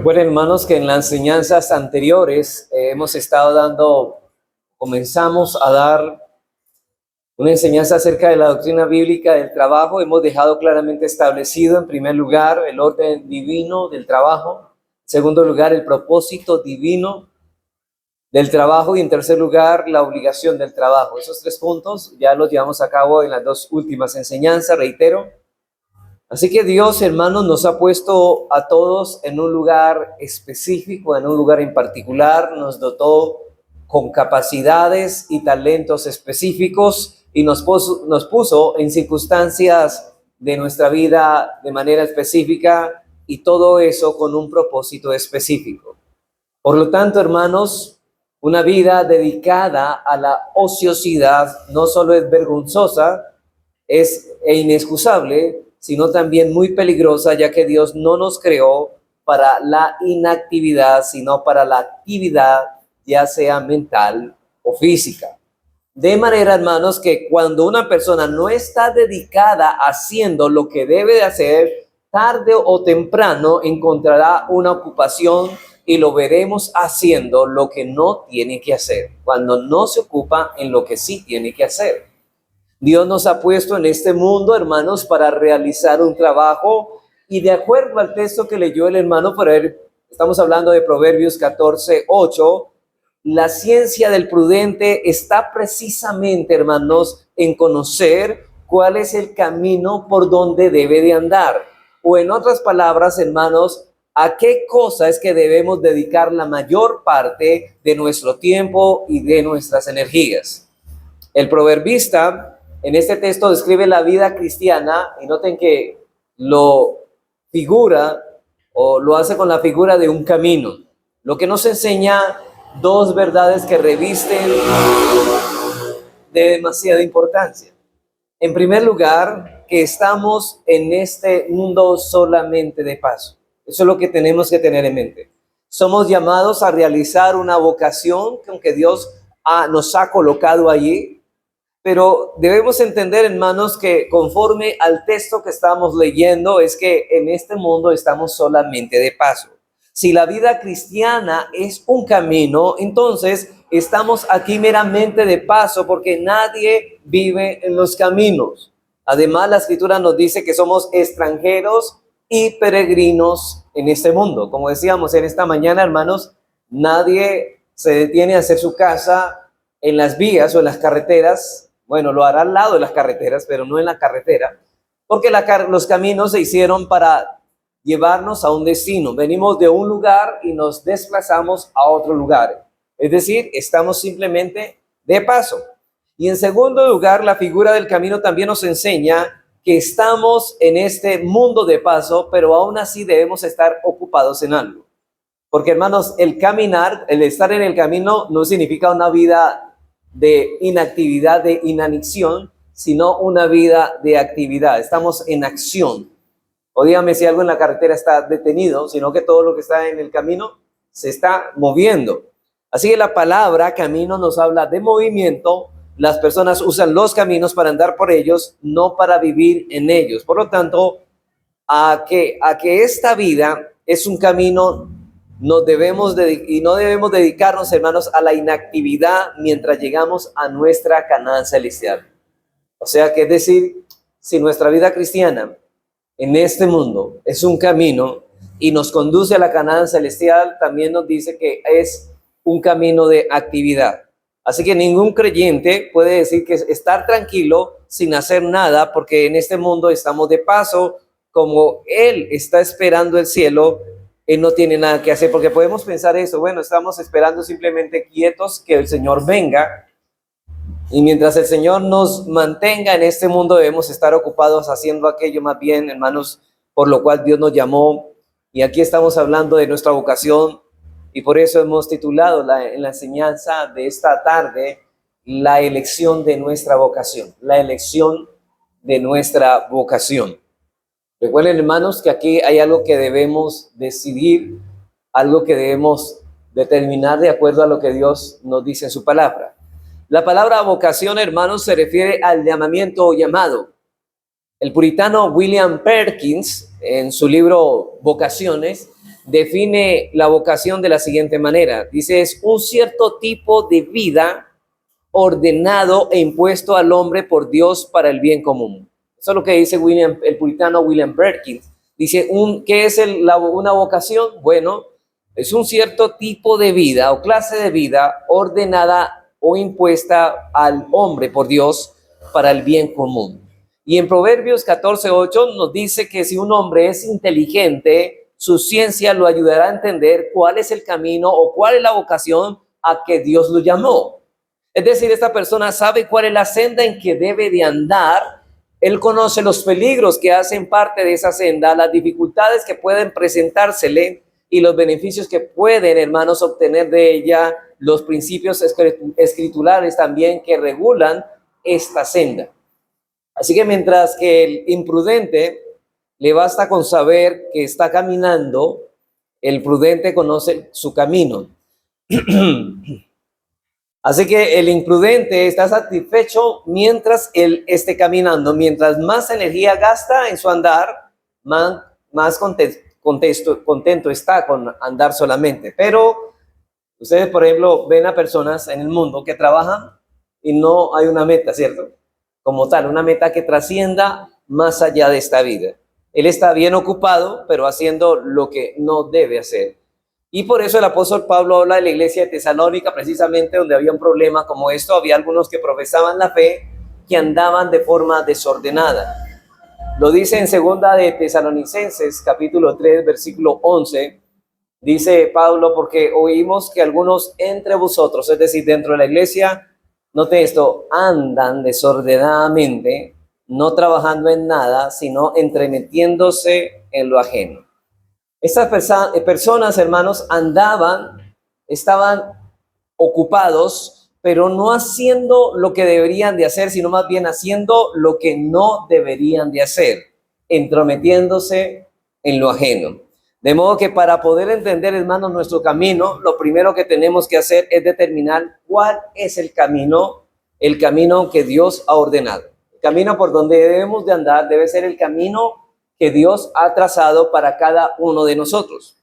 Recuerden, hermanos, que en las enseñanzas anteriores comenzamos a dar una enseñanza acerca de la doctrina bíblica del trabajo. Hemos dejado claramente establecido, en primer lugar, el orden divino del trabajo; en segundo lugar, el propósito divino del trabajo; y en tercer lugar, la obligación del trabajo. Esos 3 puntos ya los llevamos a cabo en las 2 últimas enseñanzas, reitero. Así que Dios, hermanos, nos ha puesto a todos en un lugar específico, en un lugar en particular. Nos dotó con capacidades y talentos específicos y nos puso en circunstancias de nuestra vida de manera específica, y todo eso con un propósito específico. Por lo tanto, hermanos, una vida dedicada a la ociosidad no solo es vergonzosa, e inexcusable, sino también muy peligrosa, ya que Dios no nos creó para la inactividad, sino para la actividad, ya sea mental o física. De manera, hermanos, que cuando una persona no está dedicada haciendo lo que debe de hacer, tarde o temprano encontrará una ocupación y lo veremos haciendo lo que no tiene que hacer, cuando no se ocupa en lo que sí tiene que hacer. Dios nos ha puesto en este mundo, hermanos, para realizar un trabajo, y de acuerdo al texto que leyó el hermano, estamos hablando de Proverbios 14:8, la ciencia del prudente está precisamente, hermanos, en conocer cuál es el camino por donde debe de andar. O en otras palabras, hermanos, a qué cosa es que debemos dedicar la mayor parte de nuestro tiempo y de nuestras energías. El proverbista en este texto describe la vida cristiana, y noten que lo figura o lo hace con la figura de un camino, lo que nos enseña 2 verdades que revisten de demasiada importancia. En primer lugar, que estamos en este mundo solamente de paso. Eso es lo que tenemos que tener en mente. Somos llamados a realizar una vocación que Dios nos ha colocado allí. Pero debemos entender, hermanos, que conforme al texto que estamos leyendo, es que en este mundo estamos solamente de paso. Si la vida cristiana es un camino, entonces estamos aquí meramente de paso, porque nadie vive en los caminos. Además, la Escritura nos dice que somos extranjeros y peregrinos en este mundo. Como decíamos en esta mañana, hermanos, nadie se detiene a hacer su casa en las vías o en las carreteras. Bueno, lo hará al lado de las carreteras, pero no en la carretera, porque los caminos se hicieron para llevarnos a un destino. Venimos de un lugar y nos desplazamos a otro lugar. Es decir, estamos simplemente de paso. Y en segundo lugar, la figura del camino también nos enseña que estamos en este mundo de paso, pero aún así debemos estar ocupados en algo. Porque, hermanos, el caminar, el estar en el camino, no significa una vida de inactividad, de inanición, sino una vida de actividad. Estamos en acción. O dígame si algo en la carretera está detenido, sino que todo lo que está en el camino se está moviendo. Así que la palabra camino nos habla de movimiento. Las personas usan los caminos para andar por ellos, no para vivir en ellos. Por lo tanto, a que esta vida es un camino, no debemos dedicarnos, hermanos, a la inactividad mientras llegamos a nuestra Canaán celestial. O sea, que es decir, si nuestra vida cristiana en este mundo es un camino y nos conduce a la Canaán celestial, también nos dice que es un camino de actividad. Así que ningún creyente puede decir que estar tranquilo sin hacer nada, porque en este mundo estamos de paso. Como él está esperando el cielo, él no tiene nada que hacer, porque podemos pensar eso: bueno, estamos esperando simplemente quietos que el Señor venga, y mientras el Señor nos mantenga en este mundo debemos estar ocupados haciendo aquello. Más bien, hermanos, por lo cual Dios nos llamó. Y aquí estamos hablando de nuestra vocación, y por eso hemos titulado en la enseñanza de esta tarde, la elección de nuestra vocación. La elección de nuestra vocación. Recuerden, hermanos, que aquí hay algo que debemos decidir, algo que debemos determinar de acuerdo a lo que Dios nos dice en su palabra. La palabra vocación, hermanos, se refiere al llamamiento o llamado. El puritano William Perkins, en su libro Vocaciones, define la vocación de la siguiente manera. Dice, es un cierto tipo de vida ordenado e impuesto al hombre por Dios para el bien común. Eso es lo que dice el puritano William Perkins. Dice, ¿qué es una vocación? Bueno, es un cierto tipo de vida o clase de vida ordenada o impuesta al hombre por Dios para el bien común. Y en Proverbios 14:8 nos dice que si un hombre es inteligente, su ciencia lo ayudará a entender cuál es el camino o cuál es la vocación a que Dios lo llamó. Es decir, esta persona sabe cuál es la senda en que debe de andar. Él conoce los peligros que hacen parte de esa senda, las dificultades que pueden presentársele y los beneficios que pueden, hermanos, obtener de ella, los principios escriturales también que regulan esta senda. Así que mientras que el imprudente le basta con saber que está caminando, el prudente conoce su camino. Así que el imprudente está satisfecho mientras él esté caminando. Mientras más energía gasta en su andar, más contento está con andar solamente. Pero ustedes, por ejemplo, ven a personas en el mundo que trabajan y no hay una meta, ¿cierto? Como tal, una meta que trascienda más allá de esta vida. Él está bien ocupado, pero haciendo lo que no debe hacer. Y por eso el apóstol Pablo habla de la iglesia de Tesalónica, precisamente donde había un problema como esto. Había algunos que profesaban la fe, que andaban de forma desordenada. Lo dice en segunda de Tesalonicenses, capítulo 3, versículo 11. Dice Pablo, porque oímos que algunos entre vosotros, es decir, dentro de la iglesia, note esto, andan desordenadamente, no trabajando en nada, sino entremetiéndose en lo ajeno. Estas personas, hermanos, estaban ocupados, pero no haciendo lo que deberían de hacer, sino más bien haciendo lo que no deberían de hacer, entrometiéndose en lo ajeno. De modo que para poder entender, hermanos, nuestro camino, lo primero que tenemos que hacer es determinar cuál es el camino que Dios ha ordenado. El camino por donde debemos de andar debe ser el camino que Dios ha trazado para cada uno de nosotros.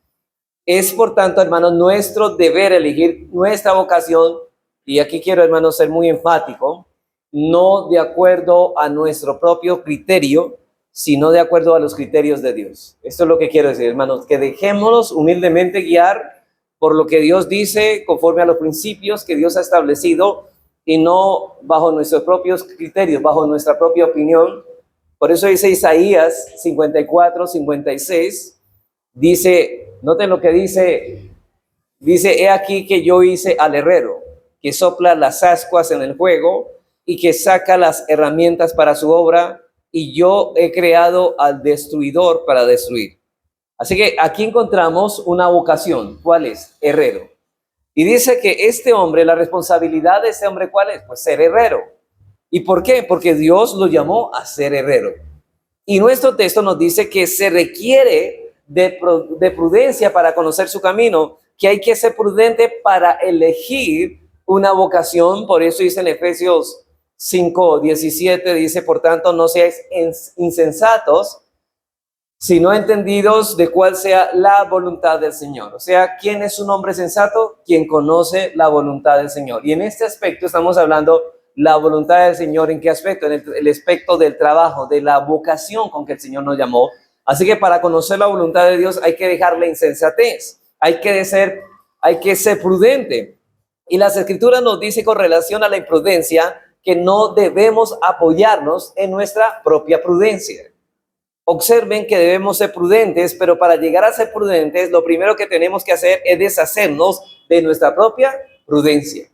Es, por tanto, hermanos, nuestro deber elegir nuestra vocación, y aquí quiero, hermanos, ser muy enfático, no de acuerdo a nuestro propio criterio, sino de acuerdo a los criterios de Dios. Esto es lo que quiero decir, hermanos, que dejémonos humildemente guiar por lo que Dios dice, conforme a los principios que Dios ha establecido, y no bajo nuestros propios criterios, bajo nuestra propia opinión. Por eso dice Isaías 54:56, dice, noten lo que dice, he aquí que yo hice al herrero, que sopla las ascuas en el fuego y que saca las herramientas para su obra, y yo he creado al destruidor para destruir. Así que aquí encontramos una vocación. ¿Cuál es? Herrero. Y dice que este hombre, la responsabilidad de este hombre, ¿cuál es? Pues ser herrero. ¿Y por qué? Porque Dios lo llamó a ser herrero. Y nuestro texto nos dice que se requiere de prudencia para conocer su camino, que hay que ser prudente para elegir una vocación. Por eso dice en Efesios 5:17, dice, por tanto, no seáis insensatos, sino entendidos de cuál sea la voluntad del Señor. O sea, ¿quién es un hombre sensato? Quien conoce la voluntad del Señor. Y en este aspecto estamos hablando la voluntad del Señor. ¿En qué aspecto? En el aspecto del trabajo, de la vocación con que el Señor nos llamó. Así que para conocer la voluntad de Dios hay que dejar la insensatez. Hay que ser prudente. Y las Escrituras nos dice con relación a la imprudencia que no debemos apoyarnos en nuestra propia prudencia. Observen que debemos ser prudentes, pero para llegar a ser prudentes, lo primero que tenemos que hacer es deshacernos de nuestra propia prudencia.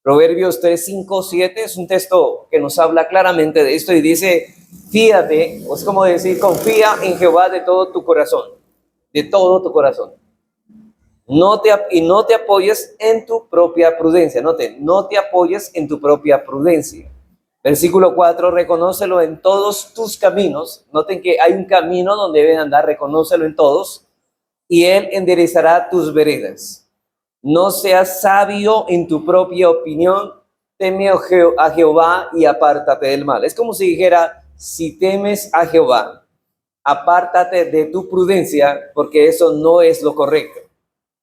Proverbios 3, 5, 7 es un texto que nos habla claramente de esto y dice, fíate, o es como decir, confía en Jehová de todo tu corazón, de todo tu corazón. No te apoyes en tu propia prudencia. No te apoyes en tu propia prudencia. Versículo 4, reconócelo en todos tus caminos. Noten que hay un camino donde deben andar, reconócelo en todos, y él enderezará tus veredas. No seas sabio en tu propia opinión, teme a Jehová y apártate del mal. Es como si dijera, si temes a Jehová apártate de tu prudencia, porque eso no es lo correcto.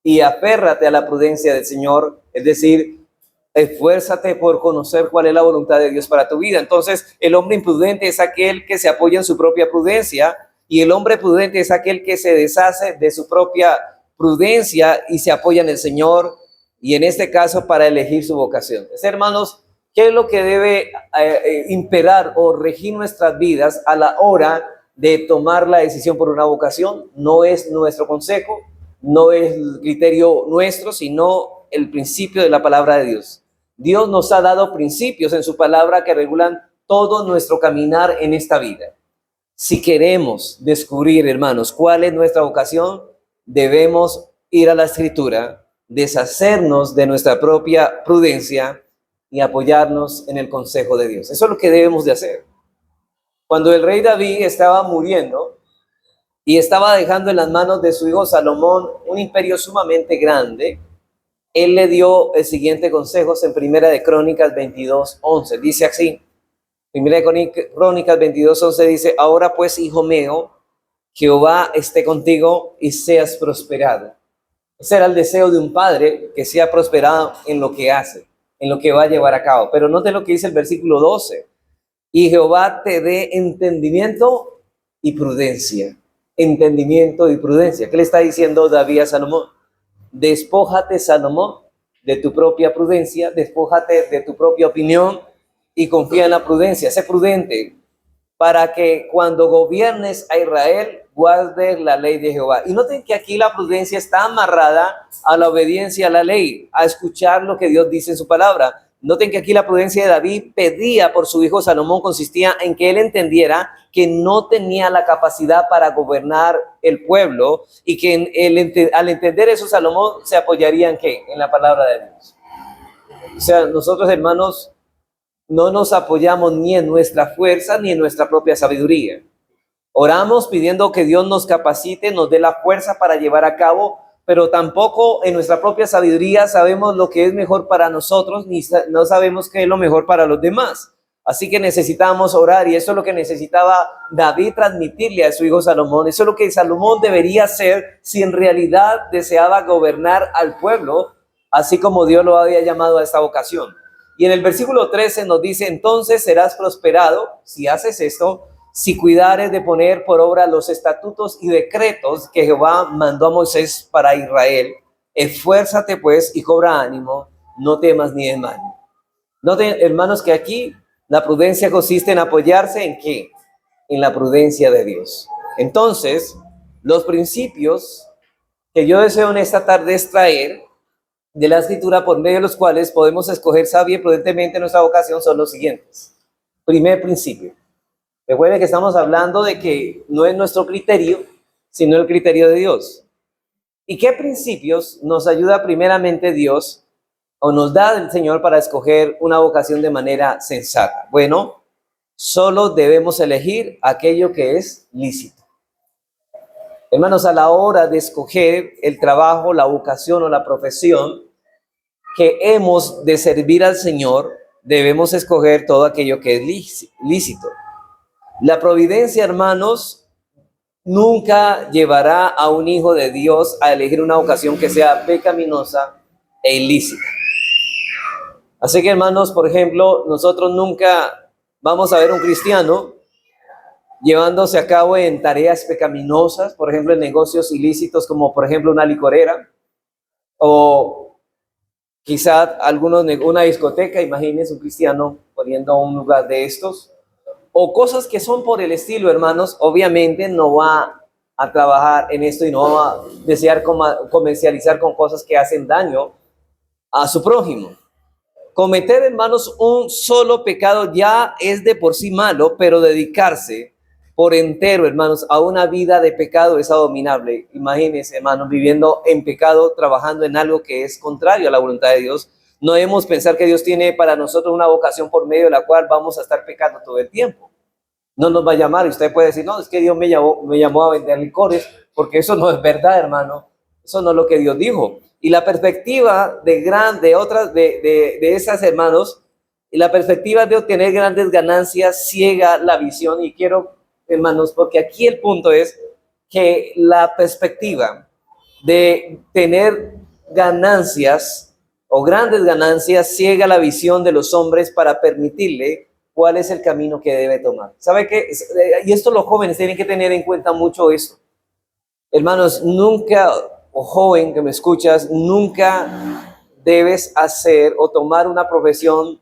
Y aférrate a la prudencia del Señor, es decir, esfuérzate por conocer cuál es la voluntad de Dios para tu vida. Entonces, el hombre imprudente es aquel que se apoya en su propia prudencia, y el hombre prudente es aquel que se deshace de su propia prudencia y se apoya en el Señor, y en este caso para elegir su vocación. Hermanos, ¿qué es lo que debe imperar o regir nuestras vidas a la hora de tomar la decisión por una vocación? No es nuestro consejo, no es el criterio nuestro, sino el principio de la palabra de Dios. Dios nos ha dado principios en su palabra que regulan todo nuestro caminar en esta vida. Si queremos descubrir, hermanos, cuál es nuestra vocación, debemos ir a la Escritura, deshacernos de nuestra propia prudencia y apoyarnos en el consejo de Dios. Eso es lo que debemos de hacer. Cuando el rey David estaba muriendo y estaba dejando en las manos de su hijo Salomón un imperio sumamente grande, él le dio el siguiente consejo en Primera de Crónicas 22:11. Dice así, Primera de Crónicas 22:11 dice: ahora pues, hijo mío, Jehová esté contigo y seas prosperado. Ese era el deseo de un padre, que sea prosperado en lo que hace, en lo que va a llevar a cabo. Pero note lo que dice el versículo 12. Y Jehová te dé entendimiento y prudencia. Entendimiento y prudencia. ¿Qué le está diciendo David a Salomón? Despójate, Salomón, de tu propia prudencia, despójate de tu propia opinión y confía en la prudencia. Sé prudente para que cuando gobiernes a Israel guardes la ley de Jehová. Y noten que aquí la prudencia está amarrada a la obediencia a la ley, a escuchar lo que Dios dice en su palabra. Noten que aquí la prudencia de David pedía por su hijo Salomón consistía en que él entendiera que no tenía la capacidad para gobernar el pueblo, y que al entender eso Salomón se apoyaría en ¿qué? En la palabra de Dios. O sea, nosotros, hermanos, no nos apoyamos ni en nuestra fuerza ni en nuestra propia sabiduría. Oramos pidiendo que Dios nos capacite, nos dé la fuerza para llevar a cabo, pero tampoco en nuestra propia sabiduría sabemos lo que es mejor para nosotros, ni no sabemos qué es lo mejor para los demás. Así que necesitamos orar, y eso es lo que necesitaba David transmitirle a su hijo Salomón. Eso es lo que Salomón debería hacer si en realidad deseaba gobernar al pueblo, así como Dios lo había llamado a esta vocación. Y en el versículo 13 nos dice: entonces serás prosperado si haces esto, si cuidares de poner por obra los estatutos y decretos que Jehová mandó a Moisés para Israel. Esfuérzate pues y cobra ánimo, no temas ni desmayes. Noten, hermanos, que aquí la prudencia consiste en apoyarse ¿en qué? En la prudencia de Dios. Entonces, los principios que yo deseo en esta tarde extraer de la Escritura, por medio de los cuales podemos escoger sabia y prudentemente nuestra vocación, son los siguientes. Primer principio. Recuerden que estamos hablando de que no es nuestro criterio, sino el criterio de Dios. ¿Y qué principios nos ayuda primeramente Dios o nos da el Señor para escoger una vocación de manera sensata? Bueno, solo debemos elegir aquello que es lícito. Hermanos, a la hora de escoger el trabajo, la vocación o la profesión que hemos de servir al Señor, debemos escoger todo aquello que es lícito. La providencia, hermanos, nunca llevará a un hijo de Dios a elegir una vocación que sea pecaminosa e ilícita. Así que, hermanos, por ejemplo, nosotros nunca vamos a ver un cristiano llevándose a cabo en tareas pecaminosas, por ejemplo, en negocios ilícitos como, por ejemplo, una licorera, o quizá una discoteca. Imagínense un cristiano poniendo un lugar de estos, o cosas que son por el estilo, hermanos. Obviamente no va a trabajar en esto y no va a desear comercializar con cosas que hacen daño a su prójimo. Cometer, hermanos, un solo pecado ya es de por sí malo, pero dedicarse por entero, hermanos, a una vida de pecado es abominable. Imagínense, hermanos, viviendo en pecado, trabajando en algo que es contrario a la voluntad de Dios. No debemos pensar que Dios tiene para nosotros una vocación por medio de la cual vamos a estar pecando todo el tiempo. No nos va a llamar, y usted puede decir: no, es que Dios me llamó a vender licores, porque eso no es verdad, hermano. Eso no es lo que Dios dijo. Y la perspectiva de esas, hermanos, y la perspectiva de obtener grandes ganancias ciega la visión. Y quiero hermanos, porque aquí el punto es que la perspectiva de tener ganancias o grandes ganancias ciega la visión de los hombres para permitirle cuál es el camino que debe tomar. ¿Sabe qué? Y esto los jóvenes tienen que tener en cuenta mucho eso. Hermanos, nunca, o joven que me escuchas, nunca debes hacer o tomar una profesión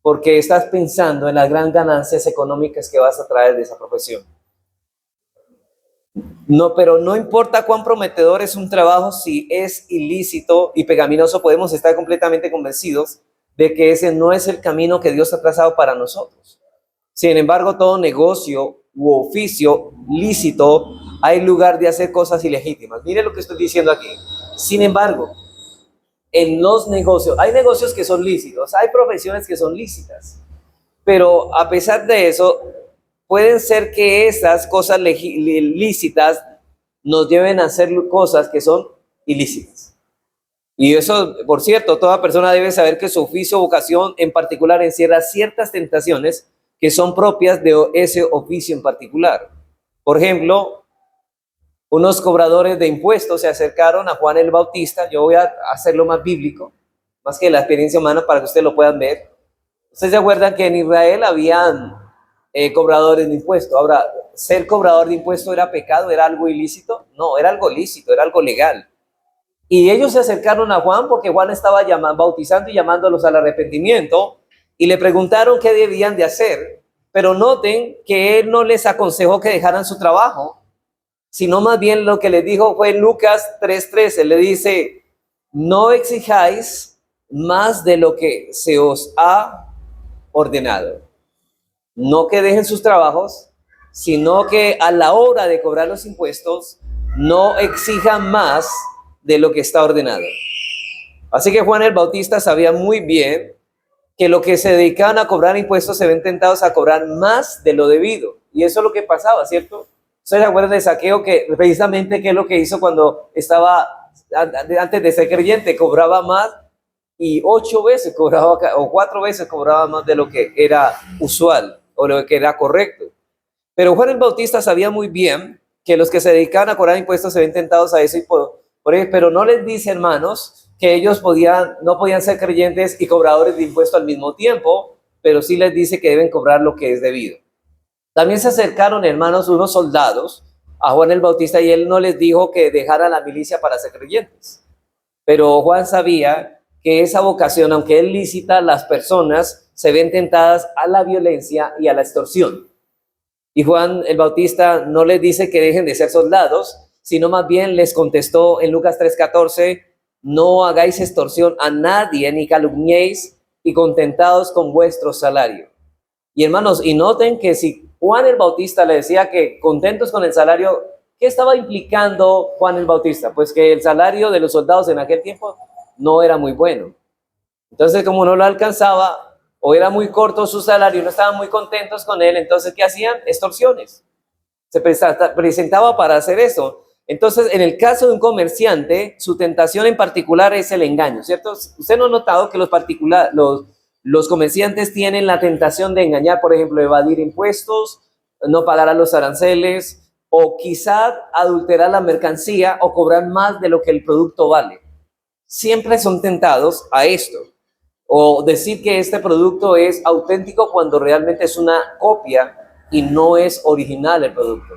porque estás pensando en las grandes ganancias económicas que vas a traer de esa profesión. No, pero no importa cuán prometedor es un trabajo, si es ilícito y pecaminoso, podemos estar completamente convencidos de que ese no es el camino que Dios ha trazado para nosotros. Sin embargo, todo negocio u oficio lícito, hay lugar de hacer cosas ilegítimas. Mire lo que estoy diciendo aquí. Sin embargo, en los negocios, hay negocios que son lícitos, hay profesiones que son lícitas, pero a pesar de eso, pueden ser que estas cosas lícitas nos lleven a hacer cosas que son ilícitas. Y eso, por cierto, toda persona debe saber que su oficio o vocación en particular encierra ciertas tentaciones que son propias de ese oficio en particular. Por ejemplo, unos cobradores de impuestos se acercaron a Juan el Bautista. Yo voy a hacerlo más bíblico, más que la experiencia humana, para que ustedes lo puedan ver. Ustedes se acuerdan que en Israel habían cobradores de impuestos. Ahora, ¿ser cobrador de impuestos era pecado? ¿Era algo ilícito? No, era algo lícito, era algo legal. Y ellos se acercaron a Juan porque Juan estaba bautizando y llamándolos al arrepentimiento, y le preguntaron qué debían de hacer. Pero noten que él no les aconsejó que dejaran su trabajo, sino más bien lo que les dijo fue Lucas 3:13. Le dice: no exijáis más de lo que se os ha ordenado. No que dejen sus trabajos, sino que a la hora de cobrar los impuestos no exijan más de lo que está ordenado. Así que Juan el Bautista sabía muy bien que los que se dedicaban a cobrar impuestos se ven tentados a cobrar más de lo debido. Y eso es lo que pasaba, ¿cierto? ¿Ustedes se acuerdan de Saqueo, que precisamente qué es lo que hizo cuando estaba, antes de ser creyente, cobraba más, y 8 veces cobraba, o 4 veces cobraba más de lo que era usual o lo que era correcto? Pero Juan el Bautista sabía muy bien que los que se dedicaban a cobrar impuestos se ven tentados a eso, pero no les dice, hermanos, que ellos no podían ser creyentes y cobradores de impuestos al mismo tiempo, pero sí les dice que deben cobrar lo que es debido. También se acercaron, hermanos, unos soldados a Juan el Bautista, y él no les dijo que dejaran la milicia para ser creyentes. Pero Juan sabía que esa vocación, aunque es lícita, las personas se ven tentadas a la violencia y a la extorsión. Y Juan el Bautista no les dice que dejen de ser soldados, sino más bien les contestó en Lucas 3:14: no hagáis extorsión a nadie, ni calumniéis, y contentados con vuestro salario. Y hermanos, y noten que si Juan el Bautista le decía que contentos con el salario, ¿qué estaba implicando Juan el Bautista? Pues que el salario de los soldados en aquel tiempo no era muy bueno. Entonces, como no lo alcanzaba, o era muy corto su salario, no estaban muy contentos con él, entonces, ¿qué hacían? Extorsiones. Se presentaba para hacer eso. Entonces, en el caso de un comerciante, su tentación en particular es el engaño, ¿cierto? Usted no ha notado que los comerciantes tienen la tentación de engañar, por ejemplo, evadir impuestos, no pagar a los aranceles, o quizá adulterar la mercancía o cobrar más de lo que el producto vale. Siempre son tentados a esto, o decir que este producto es auténtico cuando realmente es una copia y no es original el producto.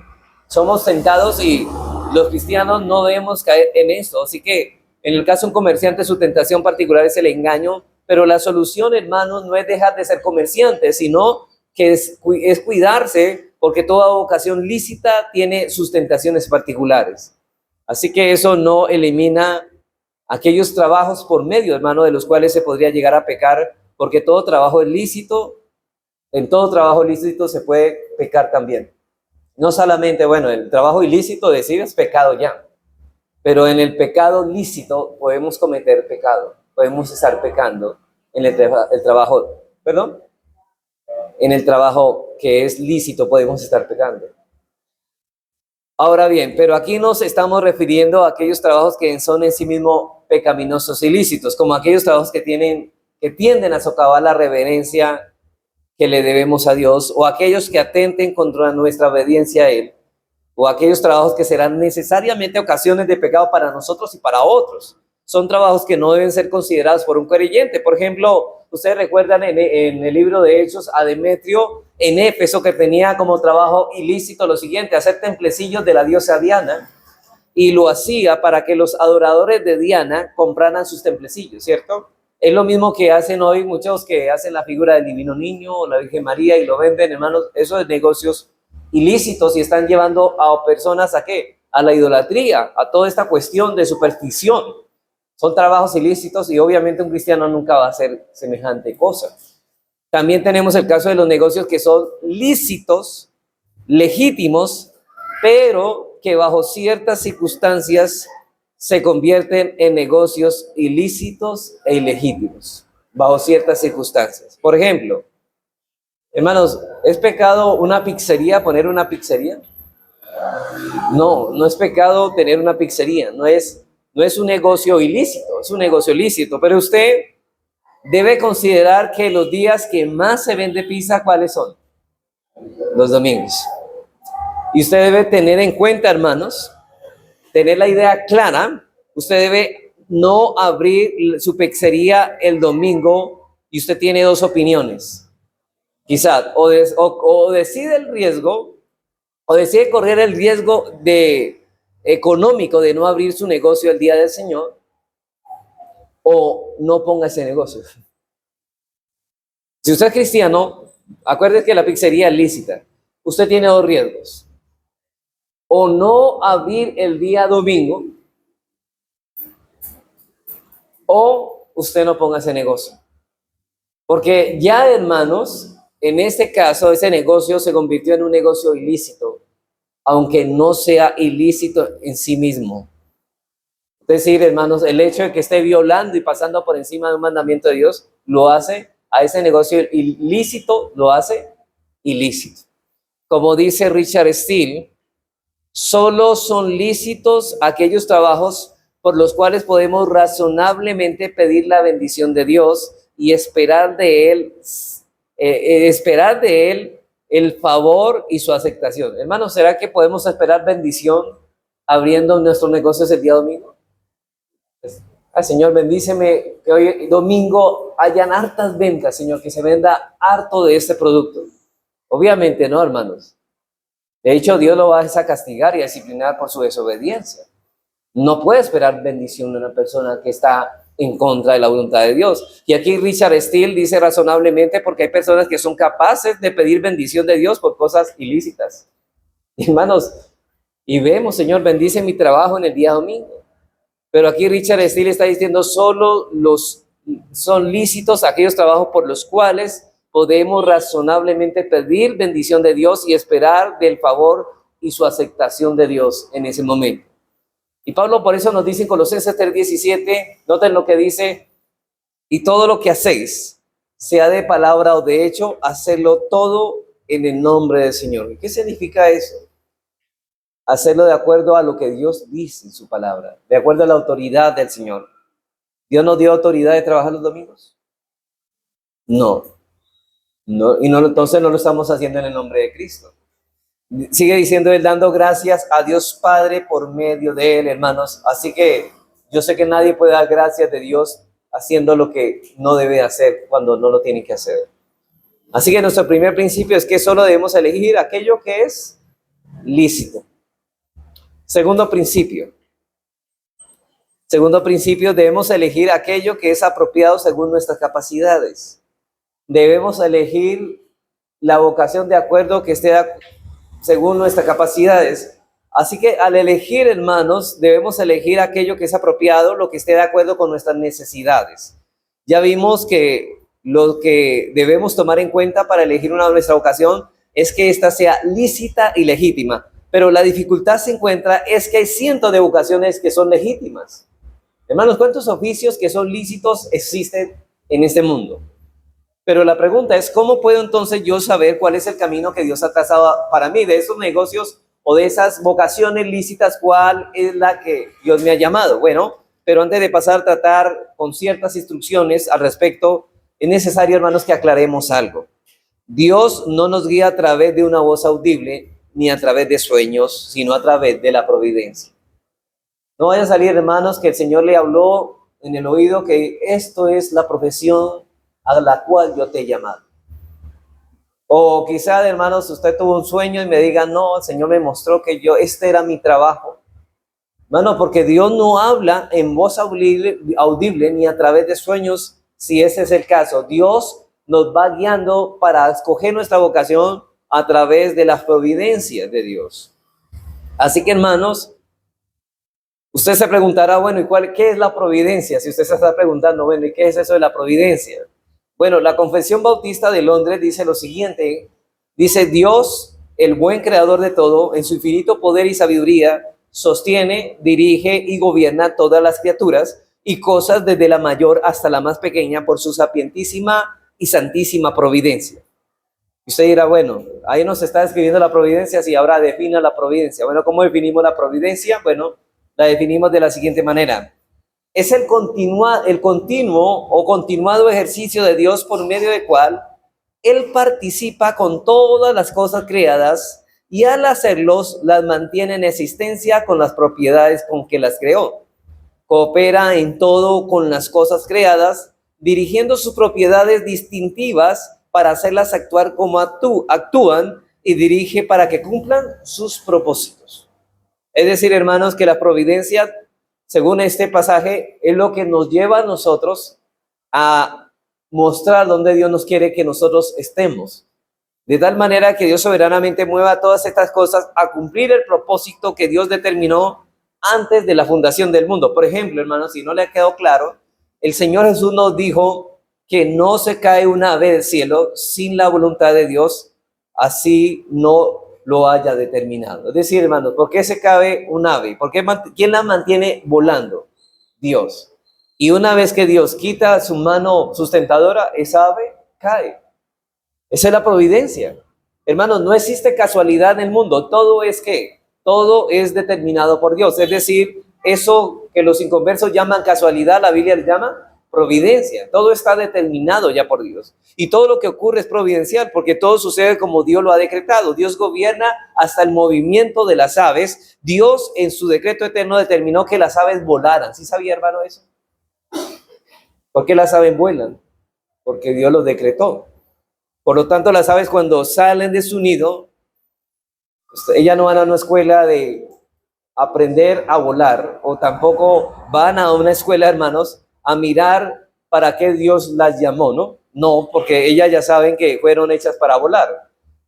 Somos tentados, y los cristianos no debemos caer en eso. Así que en el caso de un comerciante, su tentación particular es el engaño, pero la solución, hermanos, no es dejar de ser comerciante, sino que es cuidarse, porque toda vocación lícita tiene sus tentaciones particulares. Así que eso no elimina aquellos trabajos por medio, hermano, de los cuales se podría llegar a pecar, porque todo trabajo es lícito. En todo trabajo lícito se puede pecar también. No solamente, bueno, el trabajo ilícito decir es pecado ya, pero en el pecado lícito podemos cometer pecado, podemos estar pecando en el trabajo, perdón, en el trabajo que es lícito podemos estar pecando. Ahora bien, pero aquí nos estamos refiriendo a aquellos trabajos que son en sí mismos pecaminosos ilícitos, como aquellos trabajos que tienden a socavar la reverencia que le debemos a Dios, o aquellos que atenten contra nuestra obediencia a Él, o aquellos trabajos que serán necesariamente ocasiones de pecado para nosotros y para otros. Son trabajos que no deben ser considerados por un creyente. Por ejemplo, ustedes recuerdan en el libro de Hechos a Demetrio en Éfeso, que tenía como trabajo ilícito lo siguiente: hacer templecillos de la diosa Diana, y lo hacía para que los adoradores de Diana compraran sus templecillos, ¿cierto? Es lo mismo que hacen hoy muchos que hacen la figura del Divino Niño o la Virgen María y lo venden, hermanos. Eso es negocios ilícitos y están llevando a personas ¿a qué? A la idolatría, a toda esta cuestión de superstición. Son trabajos ilícitos y obviamente un cristiano nunca va a hacer semejante cosa. También tenemos el caso de los negocios que son lícitos, legítimos, pero que bajo ciertas circunstancias se convierten en negocios ilícitos e ilegítimos, bajo ciertas circunstancias. Por ejemplo, hermanos, ¿es pecado una pizzería, poner una pizzería? No, no es pecado tener una pizzería, no es un negocio ilícito, es un negocio lícito, pero usted debe considerar que los días que más se vende pizza, ¿cuáles son? Los domingos. Y usted debe tener en cuenta, hermanos, tener la idea clara. Usted debe no abrir su pizzería el domingo y usted tiene dos opiniones. Quizás o decide el riesgo, o decide correr el riesgo económico de no abrir su negocio el día del Señor, o no ponga ese negocio. Si usted es cristiano, acuérdese que la pizzería es lícita. Usted tiene dos riesgos: o no abrir el día domingo, o usted no ponga ese negocio. Porque ya, hermanos, en este caso, ese negocio se convirtió en un negocio ilícito, aunque no sea ilícito en sí mismo. Es decir, hermanos, el hecho de que esté violando y pasando por encima de un mandamiento de Dios, lo hace a ese negocio ilícito, lo hace ilícito. Como dice Richard Steele, solo son lícitos aquellos trabajos por los cuales podemos razonablemente pedir la bendición de Dios y esperar de Él el favor y su aceptación. Hermanos, ¿será que podemos esperar bendición abriendo nuestros negocios el día domingo? Señor, bendíceme que hoy domingo hayan hartas ventas, Señor, que se venda harto de este producto. Obviamente no, hermanos. De hecho, Dios lo va a castigar y a disciplinar por su desobediencia. No puede esperar bendición de una persona que está en contra de la voluntad de Dios. Y aquí Richard Steele dice razonablemente, porque hay personas que son capaces de pedir bendición de Dios por cosas ilícitas. Hermanos, y vemos, Señor, bendice mi trabajo en el día domingo. Pero aquí Richard Steele está diciendo, solo son lícitos aquellos trabajos por los cuales podemos razonablemente pedir bendición de Dios y esperar del favor y su aceptación de Dios en ese momento. Y Pablo por eso nos dice en Colosenses 3:17, noten lo que dice: y todo lo que hacéis, sea de palabra o de hecho, hacedlo todo en el nombre del Señor. ¿Qué significa eso? Hacerlo de acuerdo a lo que Dios dice en su palabra, de acuerdo a la autoridad del Señor. ¿Dios nos dio autoridad de trabajar los domingos? No, entonces no lo estamos haciendo en el nombre de Cristo. Sigue diciendo él, dando gracias a Dios Padre por medio de él, hermanos. Así que yo sé que nadie puede dar gracias de Dios haciendo lo que no debe hacer cuando no lo tiene que hacer. Así que nuestro primer principio es que solo debemos elegir aquello que es lícito. Segundo principio, debemos elegir aquello que es apropiado según nuestras capacidades. Debemos elegir la vocación de acuerdo que esté según nuestras capacidades. Así que al elegir, hermanos, debemos elegir aquello que es apropiado, lo que esté de acuerdo con nuestras necesidades. Ya vimos que lo que debemos tomar en cuenta para elegir nuestra vocación es que ésta sea lícita y legítima. Pero la dificultad se encuentra es que hay cientos de vocaciones que son legítimas. Hermanos, ¿cuántos oficios que son lícitos existen en este mundo? Pero la pregunta es, ¿cómo puedo entonces yo saber cuál es el camino que Dios ha trazado para mí? De esos negocios o de esas vocaciones lícitas, ¿cuál es la que Dios me ha llamado? Bueno, pero antes de pasar a tratar con ciertas instrucciones al respecto, es necesario, hermanos, que aclaremos algo. Dios no nos guía a través de una voz audible ni a través de sueños, sino a través de la providencia. No vaya a salir, hermanos, que el Señor le habló en el oído que esto es la profesión a la cual yo te he llamado. O quizá, hermanos, usted tuvo un sueño y me diga, no, el Señor me mostró que este era mi trabajo. Hermano, porque Dios no habla en voz audible ni a través de sueños, si ese es el caso. Dios nos va guiando para escoger nuestra vocación a través de las providencias de Dios. Así que, hermanos, usted se preguntará, bueno, ¿y qué es la providencia? Si usted se está preguntando, bueno, ¿y qué es eso de la providencia? Bueno, la Confesión Bautista de Londres dice lo siguiente, dice, Dios, el buen creador de todo, en su infinito poder y sabiduría, sostiene, dirige y gobierna todas las criaturas y cosas desde la mayor hasta la más pequeña por su sapientísima y santísima providencia. Y usted dirá, bueno, ahí nos está describiendo la providencia, si ahora defina la providencia. Bueno, ¿cómo definimos la providencia? Bueno, la definimos de la siguiente manera. Es el continuo o continuado ejercicio de Dios por medio del cual Él participa con todas las cosas creadas y al hacerlos las mantiene en existencia con las propiedades con que las creó. Coopera en todo con las cosas creadas, dirigiendo sus propiedades distintivas para hacerlas actuar como actúan y dirige para que cumplan sus propósitos. Es decir, hermanos, que la providencia, según este pasaje, es lo que nos lleva a nosotros a mostrar dónde Dios nos quiere que nosotros estemos. De tal manera que Dios soberanamente mueva todas estas cosas a cumplir el propósito que Dios determinó antes de la fundación del mundo. Por ejemplo, hermanos, si no le ha quedado claro, el Señor Jesús nos dijo que no se cae un ave del cielo sin la voluntad de Dios, así no lo haya determinado. Es decir, hermanos, ¿por qué se cae un ave? ¿Quién la mantiene volando? Dios. Y una vez que Dios quita su mano sustentadora, esa ave cae. Esa es la providencia. Hermanos, no existe casualidad en el mundo. Todo es determinado por Dios. Es decir, eso que los inconversos llaman casualidad, la Biblia le llama providencia. Todo está determinado ya por Dios. Y todo lo que ocurre es providencial, porque todo sucede como Dios lo ha decretado. Dios gobierna hasta el movimiento de las aves. Dios en su decreto eterno determinó que las aves volaran. ¿Sí sabía, hermano, eso? ¿Por qué las aves vuelan? Porque Dios lo decretó. Por lo tanto, las aves cuando salen de su nido, ellas no van a una escuela de aprender a volar, o tampoco van a una escuela, hermanos, a mirar para qué Dios las llamó, ¿no? No, porque ellas ya saben que fueron hechas para volar.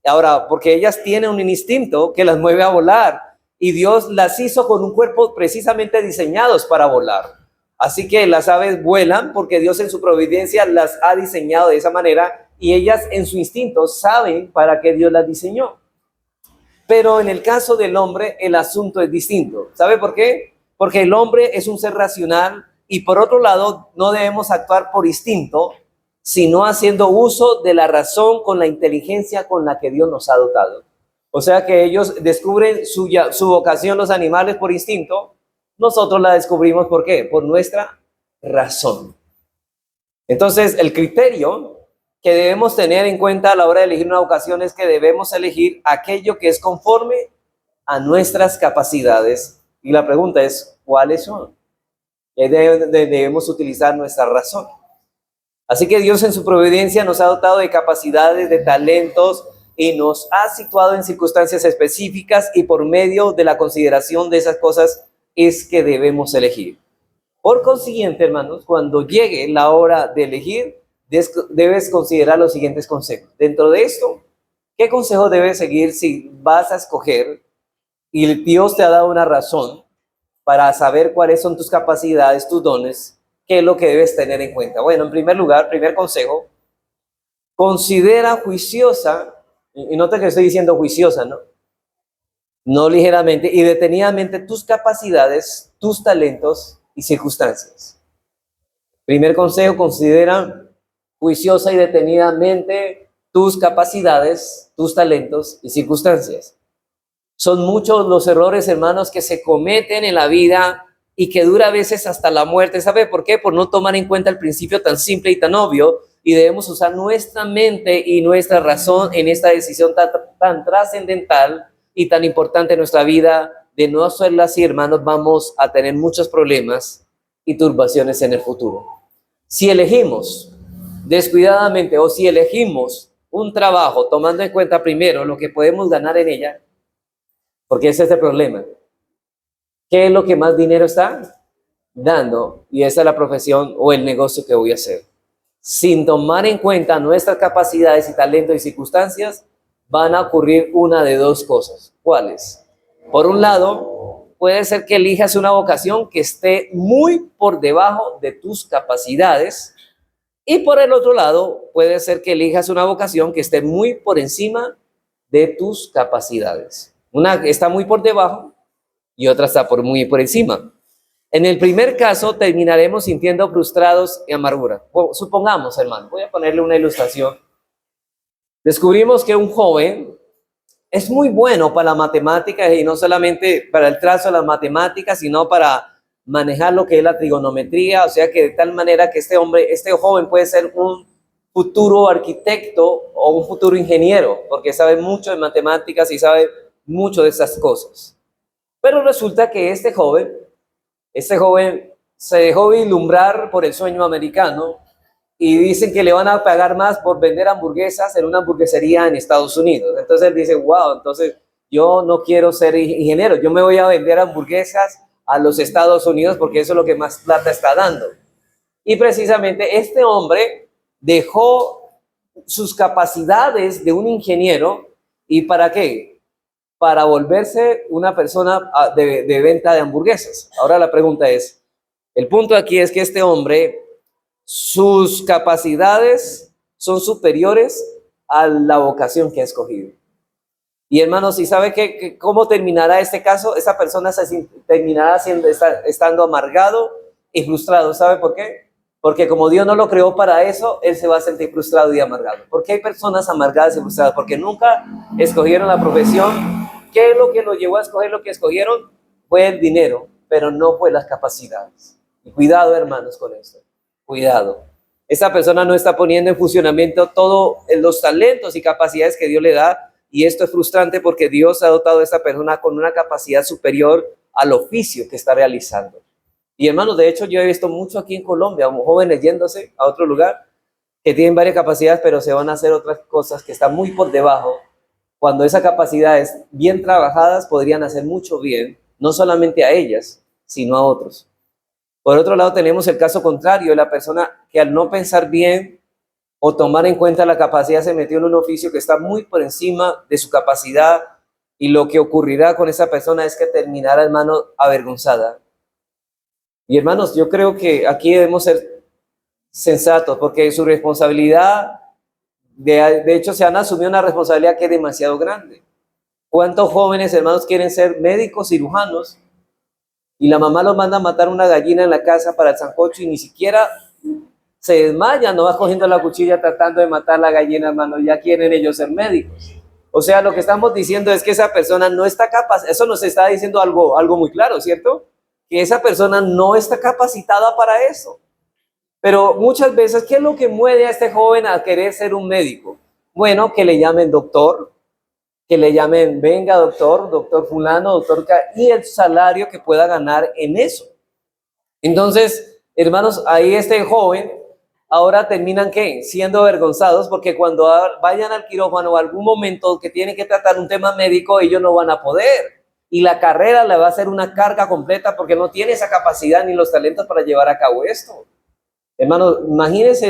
Ahora, porque ellas tienen un instinto que las mueve a volar, y Dios las hizo con un cuerpo precisamente diseñados para volar. Así que las aves vuelan porque Dios en su providencia las ha diseñado de esa manera, y ellas en su instinto saben para qué Dios las diseñó. Pero en el caso del hombre, el asunto es distinto. ¿Sabe por qué? Porque el hombre es un ser racional y por otro lado no debemos actuar por instinto, sino haciendo uso de la razón con la inteligencia con la que Dios nos ha dotado. O sea que ellos descubren su vocación, los animales, por instinto. Nosotros la descubrimos, ¿por qué? Por nuestra razón. Entonces, el criterio que debemos tener en cuenta a la hora de elegir una vocación es que debemos elegir aquello que es conforme a nuestras capacidades. Y la pregunta es, ¿cuáles son? Debemos utilizar nuestra razón. Así que Dios en su providencia nos ha dotado de capacidades, de talentos, y nos ha situado en circunstancias específicas, y por medio de la consideración de esas cosas es que debemos elegir. Por consiguiente, hermanos, cuando llegue la hora de elegir, debes considerar los siguientes consejos. Dentro de esto, ¿qué consejo debes seguir si vas a escoger y Dios te ha dado una razón para saber cuáles son tus capacidades, tus dones? ¿Qué es lo que debes tener en cuenta? Bueno, en primer lugar, primer consejo, considera juiciosa, y nota que estoy diciendo juiciosa, ¿no? No ligeramente y detenidamente tus capacidades, tus talentos y circunstancias. Primer consejo, considera juiciosa y detenidamente tus capacidades, tus talentos y circunstancias. Son muchos los errores, hermanos, que se cometen en la vida y que dura a veces hasta la muerte. ¿Sabe por qué? Por no tomar en cuenta el principio tan simple y tan obvio, y debemos usar nuestra mente y nuestra razón en esta decisión tan trascendental y tan importante en nuestra vida. De no hacerlo así, hermanos, vamos a tener muchos problemas y turbaciones en el futuro. Si elegimos descuidadamente o si elegimos un trabajo tomando en cuenta primero lo que podemos ganar en ella, porque ese es el problema. ¿Qué es lo que más dinero está dando? Y esa es la profesión o el negocio que voy a hacer. Sin tomar en cuenta nuestras capacidades y talentos y circunstancias, van a ocurrir una de dos cosas. ¿Cuáles? Por un lado, puede ser que elijas una vocación que esté muy por debajo de tus capacidades, y por el otro lado, puede ser que elijas una vocación que esté muy por encima de tus capacidades. Una está muy por debajo y otra está muy por encima. En el primer caso, terminaremos sintiendo frustrados y amargura. Supongamos, hermano, voy a ponerle una ilustración. Descubrimos que un joven es muy bueno para las matemáticas, y no solamente para el trazo de las matemáticas, sino para manejar lo que es la trigonometría. O sea que de tal manera que este joven puede ser un futuro arquitecto o un futuro ingeniero, porque sabe mucho de matemáticas y sabe mucho de esas cosas. Pero resulta que este joven se dejó vislumbrar por el sueño americano, y dicen que le van a pagar más por vender hamburguesas en una hamburguesería en Estados Unidos. Entonces él dice, wow, entonces yo no quiero ser ingeniero, yo me voy a vender hamburguesas a los Estados Unidos porque eso es lo que más plata está dando. Y precisamente este hombre dejó sus capacidades de un ingeniero, ¿y para qué? Para volverse una persona de venta de hamburguesas. Ahora la pregunta es, el punto aquí es que este hombre, sus capacidades son superiores a la vocación que ha escogido. Y hermanos, ¿y sabe cómo terminará este caso? Esa persona terminará estando amargado y frustrado. ¿Sabe por qué? Porque como Dios no lo creó para eso, él se va a sentir frustrado y amargado. ¿Por qué hay personas amargadas y frustradas? Porque nunca escogieron la profesión. ¿Qué es lo que los llevó a escoger lo que escogieron? Fue el dinero, pero no fue las capacidades. Y cuidado, hermanos, con esto. Cuidado. Esa persona no está poniendo en funcionamiento todos los talentos y capacidades que Dios le da, y esto es frustrante porque Dios ha dotado a esta persona con una capacidad superior al oficio que está realizando. Y hermanos, de hecho yo he visto mucho aquí en Colombia, jóvenes yéndose a otro lugar que tienen varias capacidades, pero se van a hacer otras cosas que están muy por debajo, cuando esas capacidades bien trabajadas podrían hacer mucho bien, no solamente a ellas, sino a otros. Por otro lado, tenemos el caso contrario, de la persona que al no pensar bien o tomar en cuenta la capacidad se metió en un oficio que está muy por encima de su capacidad, y lo que ocurrirá con esa persona es que terminará, hermano, avergonzada. Y hermanos, yo creo que aquí debemos ser sensatos, porque su responsabilidad, de hecho, se han asumido una responsabilidad que es demasiado grande. ¿Cuántos jóvenes, hermanos, quieren ser médicos, cirujanos, y la mamá los manda a matar una gallina en la casa para el sancocho y ni siquiera se desmayan, no va cogiendo la cuchilla tratando de matar la gallina, hermano? Ya quieren ellos ser médicos. O sea, lo que estamos diciendo es que esa persona no está capaz. Eso nos está diciendo algo muy claro, ¿cierto? Que esa persona no está capacitada para eso. Pero muchas veces, ¿qué es lo que mueve a este joven a querer ser un médico? Bueno, que le llamen doctor, que le llamen, venga doctor fulano, doctor, y el salario que pueda ganar en eso. Entonces, hermanos, ahí este joven ahora terminan ¿qué? Siendo avergonzados, porque cuando vayan al quirófano o algún momento que tienen que tratar un tema médico, ellos no van a poder. Y la carrera le va a ser una carga completa porque no tiene esa capacidad ni los talentos para llevar a cabo esto. Hermanos, imagínense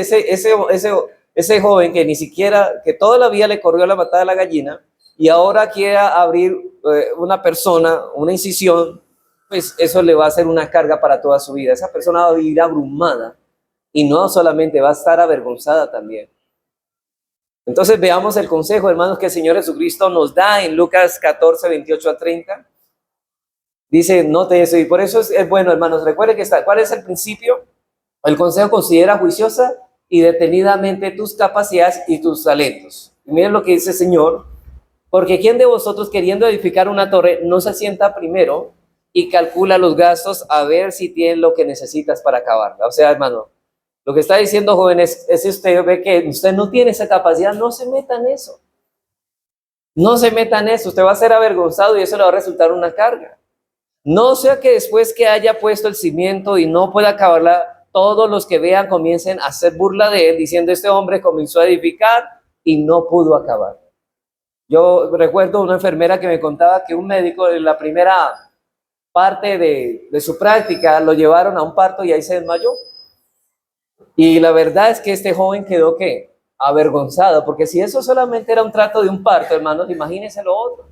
ese joven que ni siquiera, que toda la vida le corrió a la matada de la gallina, y ahora quiera abrir una persona, una incisión, pues eso le va a ser una carga para toda su vida. Esa persona va a vivir abrumada, y no solamente va a estar avergonzada también. Entonces veamos el consejo, hermanos, que el Señor Jesucristo nos da en Lucas 14, 28 a 30. Dice, note eso, y por eso es bueno, hermanos, recuerden que ¿cuál es el principio? El consejo: considera juiciosa y detenidamente tus capacidades y tus talentos. Y miren lo que dice el Señor: porque ¿quién de vosotros, queriendo edificar una torre, no se sienta primero y calcula los gastos a ver si tiene lo que necesitas para acabarla? O sea, hermano, Lo que está diciendo, jóvenes, es si usted ve que usted no tiene esa capacidad, no se meta en eso. No se meta en eso, usted va a ser avergonzado y eso le va a resultar una carga. No sea que después que haya puesto el cimiento y no pueda acabarla, todos los que vean comiencen a hacer burla de él, diciendo este hombre comenzó a edificar y no pudo acabar. Yo recuerdo una enfermera que me contaba que un médico en la primera parte de su práctica lo llevaron a un parto y ahí se desmayó. Y la verdad es que este joven quedó, ¿qué? Avergonzado, porque si eso solamente era un trato de un parto, hermanos, imagínense lo otro.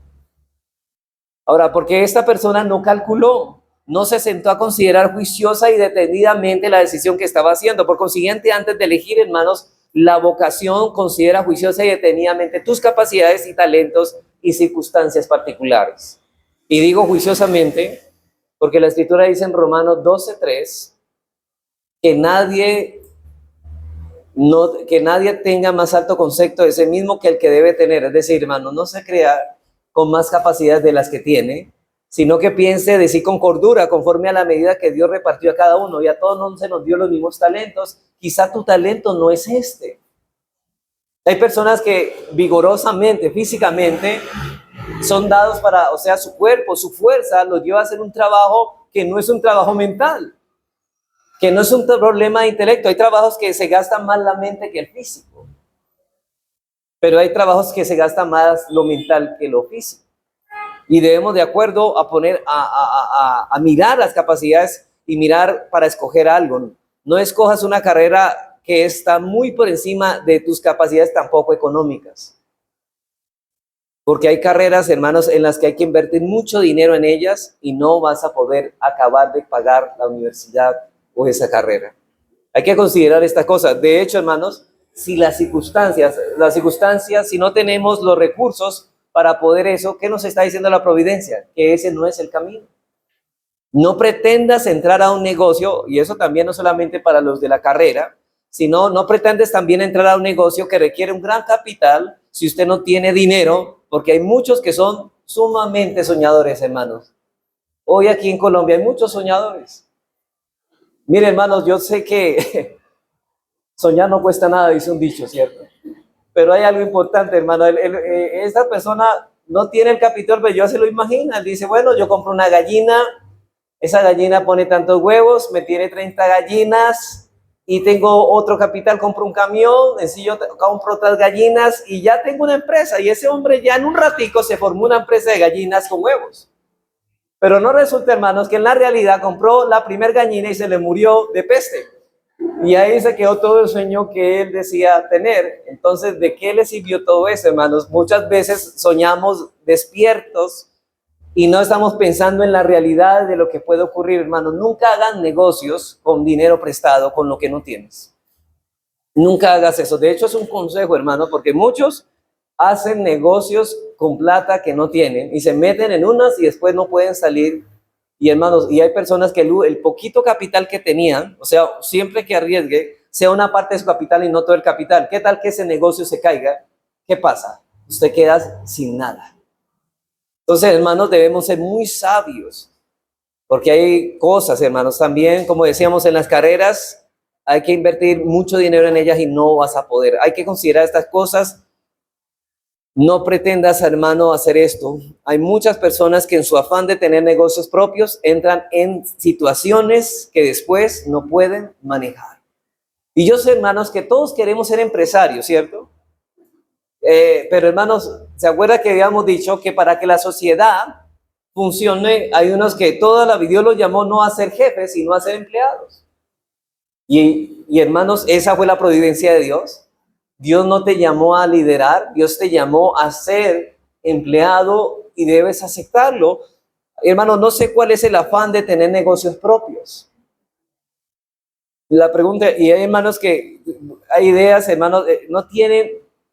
Ahora, porque esta persona no calculó, no se sentó a considerar juiciosa y detenidamente la decisión que estaba haciendo. Por consiguiente, antes de elegir, hermanos, la vocación considera juiciosa y detenidamente tus capacidades y talentos y circunstancias particulares. Y digo juiciosamente, porque la Escritura dice en Romanos 12:3 que nadie tenga más alto concepto de sí mismo que el que debe tener. Es decir, hermano, no se crea con más capacidades de las que tiene, sino que piense de sí con cordura, conforme a la medida que Dios repartió a cada uno. Y a todos no se nos dio los mismos talentos. Quizá tu talento no es este. Hay personas que vigorosamente, físicamente, son dados para, o sea, su cuerpo, su fuerza, los lleva a hacer un trabajo que no es un trabajo mental, que no es un problema de intelecto. Hay trabajos que se gastan más la mente que el físico, pero hay trabajos que se gasta más lo mental que lo físico. Y debemos de acuerdo a poner, a mirar las capacidades y mirar para escoger algo. No escojas una carrera que está muy por encima de tus capacidades tampoco económicas. Porque hay carreras, hermanos, en las que hay que invertir mucho dinero en ellas y no vas a poder acabar de pagar la universidad o esa carrera. Hay que considerar estas cosas. De hecho, hermanos, si las circunstancias, si no tenemos los recursos para poder eso, ¿qué nos está diciendo la providencia? Que ese no es el camino. No pretendas entrar a un negocio, y eso también no solamente para los de la carrera, sino no pretendes también entrar a un negocio que requiere un gran capital si usted no tiene dinero, porque hay muchos que son sumamente soñadores, hermanos. Hoy aquí en Colombia hay muchos soñadores. Mire, hermanos, yo sé que soñar no cuesta nada, dice un dicho, ¿cierto? Pero hay algo importante, hermano. Esta persona no tiene el capital, pero yo se lo imagina. Él dice, bueno, yo compro una gallina, esa gallina pone tantos huevos, me tiene 30 gallinas y tengo otro capital, compro un camión, yo compro otras gallinas y ya tengo una empresa. Y ese hombre ya en un ratico se formó una empresa de gallinas con huevos. Pero no resulta, hermanos, que en la realidad compró la primer gallina y se le murió de peste. Y ahí se quedó todo el sueño que él decía tener. Entonces, ¿de qué le sirvió todo eso, hermanos? Muchas veces soñamos despiertos y no estamos pensando en la realidad de lo que puede ocurrir, hermanos. Nunca hagan negocios con dinero prestado, con lo que no tienes. Nunca hagas eso. De hecho, es un consejo, hermano, porque muchos hacen negocios con plata que no tienen y se meten en unas y después no pueden salir. Y hermanos, y hay personas que el poquito capital que tenían, o sea, siempre que arriesgue, sea una parte de su capital y no todo el capital. ¿Qué tal que ese negocio se caiga? ¿Qué pasa? Usted queda sin nada. Entonces, hermanos, debemos ser muy sabios, porque hay cosas, hermanos, también, como decíamos en las carreras, hay que invertir mucho dinero en ellas y no vas a poder. Hay que considerar estas cosas. No pretendas, hermano, hacer esto. Hay muchas personas que en su afán de tener negocios propios entran en situaciones que después no pueden manejar. Y yo sé, hermanos, que todos queremos ser empresarios, ¿cierto? Pero, hermanos, ¿se acuerda que habíamos dicho que para que la sociedad funcione, hay unos que toda la vida Dios los llamó no a ser jefes, sino a ser empleados? Y hermanos, esa fue la providencia de Dios. Dios no te llamó a liderar, Dios te llamó a ser empleado y debes aceptarlo. Hermano, no sé cuál es el afán de tener negocios propios. La pregunta, y hay hermanos que, hay ideas, hermanos,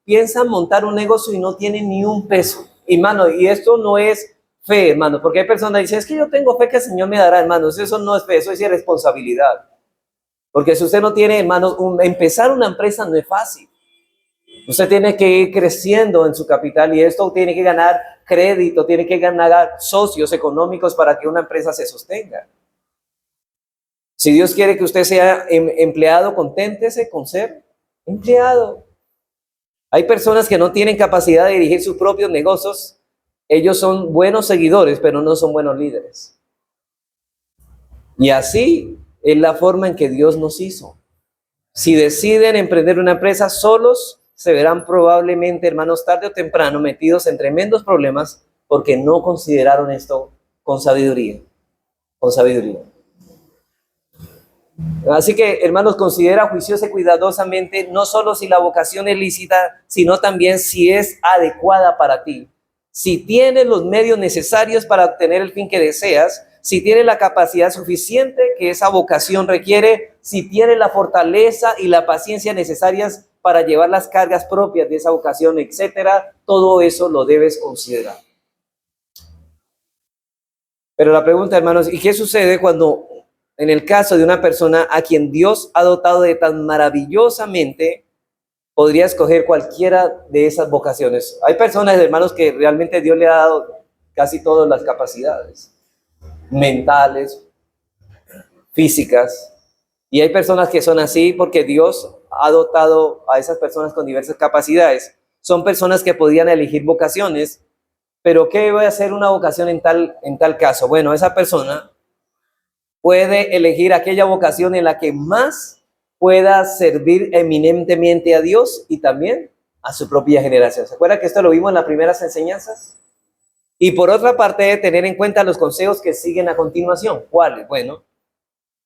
piensan montar un negocio y no tienen ni un peso. Hermano, y esto no es fe, hermano, porque hay personas que dicen, es que yo tengo fe que el Señor me dará, hermanos, eso no es fe, eso es irresponsabilidad. Porque si usted no tiene, hermanos, empezar una empresa no es fácil. Usted tiene que ir creciendo en su capital y esto tiene que ganar crédito, tiene que ganar socios económicos para que una empresa se sostenga. Si Dios quiere que usted sea empleado, conténtese con ser empleado. Hay personas que no tienen capacidad de dirigir sus propios negocios. Ellos son buenos seguidores, pero no son buenos líderes. Y así es la forma en que Dios nos hizo. Si deciden emprender una empresa solos, se verán probablemente, hermanos, tarde o temprano metidos en tremendos problemas porque no consideraron esto con sabiduría. Con sabiduría. Así que, hermanos, considera juiciosa y cuidadosamente no solo si la vocación es lícita, sino también si es adecuada para ti. Si tienes los medios necesarios para obtener el fin que deseas, si tienes la capacidad suficiente que esa vocación requiere, si tienes la fortaleza y la paciencia necesarias para llevar las cargas propias de esa vocación, etcétera, todo eso lo debes considerar. Pero la pregunta, hermanos, ¿y qué sucede cuando en el caso de una persona a quien Dios ha dotado de tan maravillosamente, podría escoger cualquiera de esas vocaciones? Hay personas, hermanos, que realmente Dios le ha dado casi todas las capacidades mentales, físicas, y hay personas que son así porque Dios ha dotado a esas personas con diversas capacidades. Son personas que podían elegir vocaciones, pero ¿qué voy a hacer una vocación en tal caso? Bueno, esa persona puede elegir aquella vocación en la que más pueda servir eminentemente a Dios y también a su propia generación. ¿Se acuerda que esto lo vimos en las primeras enseñanzas? Y por otra parte, tener en cuenta los consejos que siguen a continuación. ¿Cuáles? Bueno,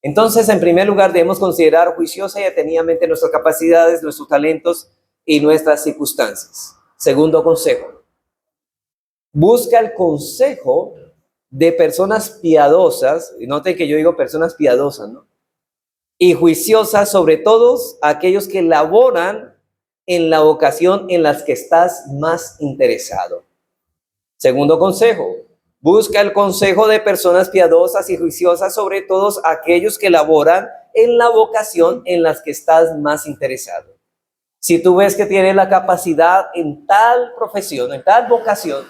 entonces, en primer lugar, debemos considerar juiciosa y detenidamente nuestras capacidades, nuestros talentos y nuestras circunstancias. Segundo consejo, busca el consejo de personas piadosas, y note que yo digo personas piadosas, ¿no? Y juiciosas, sobre todos aquellos que laboran en la vocación en las que estás más interesado. Segundo consejo, busca el consejo de personas piadosas y juiciosas, sobre todos aquellos que laboran en la vocación en las que estás más interesado. Si tú ves que tienes la capacidad en tal profesión, en tal vocación,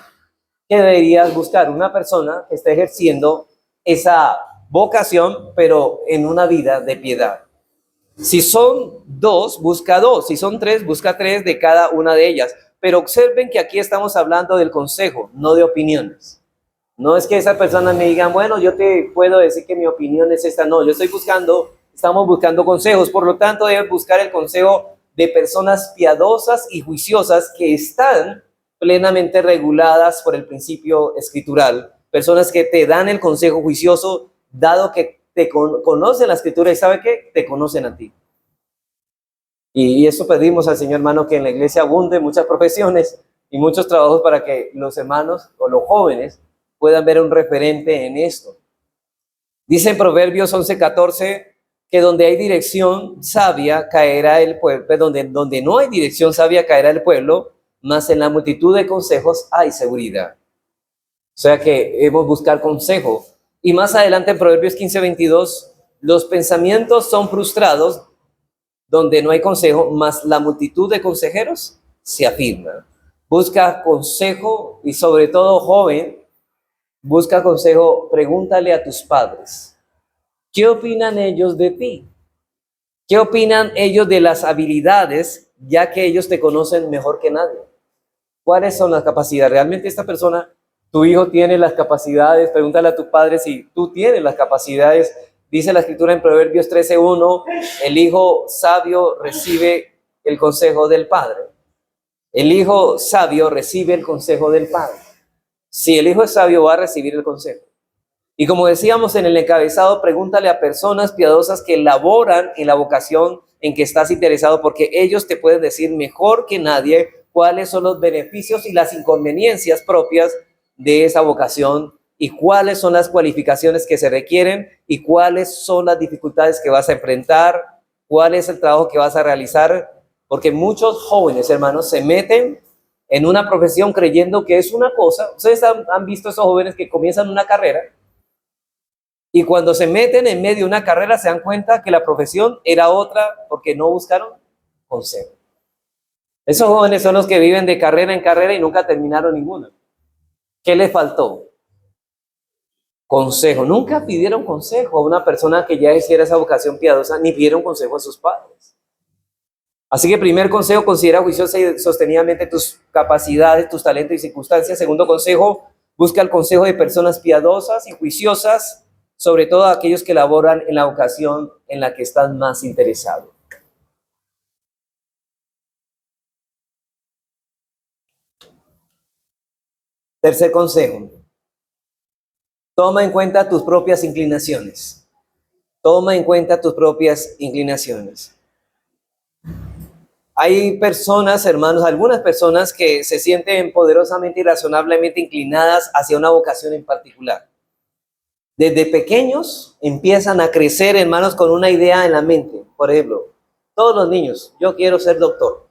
que deberías buscar una persona que esté ejerciendo esa vocación, pero en una vida de piedad. Si son dos, busca dos. Si son tres, busca tres de cada una de ellas. Pero observen que aquí estamos hablando del consejo, no de opiniones. No es que esa persona me diga, bueno, yo te puedo decir que mi opinión es esta. No, estamos buscando consejos. Por lo tanto, debes buscar el consejo de personas piadosas y juiciosas que están plenamente reguladas por el principio escritural. Personas que te dan el consejo juicioso, dado que te conocen la escritura y ¿sabe qué? Te conocen a ti. Y eso pedimos al Señor, hermano, que en la iglesia abunde muchas profesiones y muchos trabajos para que los hermanos o los jóvenes puedan ver un referente en esto. Dice en Proverbios 11:14 que donde hay dirección sabia caerá el pueblo, donde no hay dirección sabia caerá el pueblo, mas en la multitud de consejos hay seguridad. O sea que debemos buscar consejo. Y más adelante en Proverbios 15:22, los pensamientos son frustrados donde no hay consejo, mas la multitud de consejeros se afirma. Busca consejo y sobre todo, joven, busca consejo, pregúntale a tus padres. ¿Qué opinan ellos de ti? ¿Qué opinan ellos de las habilidades, ya que ellos te conocen mejor que nadie? ¿Cuáles son las capacidades? ¿Realmente esta persona, tu hijo tiene las capacidades? Pregúntale a tu padre si tú tienes las capacidades. Dice la escritura en Proverbios 13:1, el hijo sabio recibe el consejo del padre. El hijo sabio recibe el consejo del padre. Si el hijo es sabio, va a recibir el consejo. Y como decíamos en el encabezado, pregúntale a personas piadosas que laboran en la vocación en que estás interesado, porque ellos te pueden decir mejor que nadie cuáles son los beneficios y las inconveniencias propias de esa vocación y cuáles son las cualificaciones que se requieren y cuáles son las dificultades que vas a enfrentar, cuál es el trabajo que vas a realizar, porque muchos jóvenes, hermanos, se meten en una profesión creyendo que es una cosa. Ustedes han visto esos jóvenes que comienzan una carrera y cuando se meten en medio de una carrera se dan cuenta que la profesión era otra porque no buscaron consejo. Esos jóvenes son los que viven de carrera en carrera y nunca terminaron ninguna. ¿Qué les faltó? Consejo. Nunca pidieron consejo a una persona que ya hiciera esa vocación piadosa, ni pidieron consejo a sus padres. Así que primer consejo, considera juiciosa y sostenidamente tus capacidades, tus talentos y circunstancias. Segundo consejo, busca el consejo de personas piadosas y juiciosas, sobre todo aquellos que laboran en la vocación en la que están más interesados. Tercer consejo, toma en cuenta tus propias inclinaciones. Toma en cuenta tus propias inclinaciones. Hay personas, hermanos, algunas personas que se sienten poderosamente y razonablemente inclinadas hacia una vocación en particular. Desde pequeños empiezan a crecer, hermanos, con una idea en la mente. Por ejemplo, todos los niños, yo quiero ser doctor.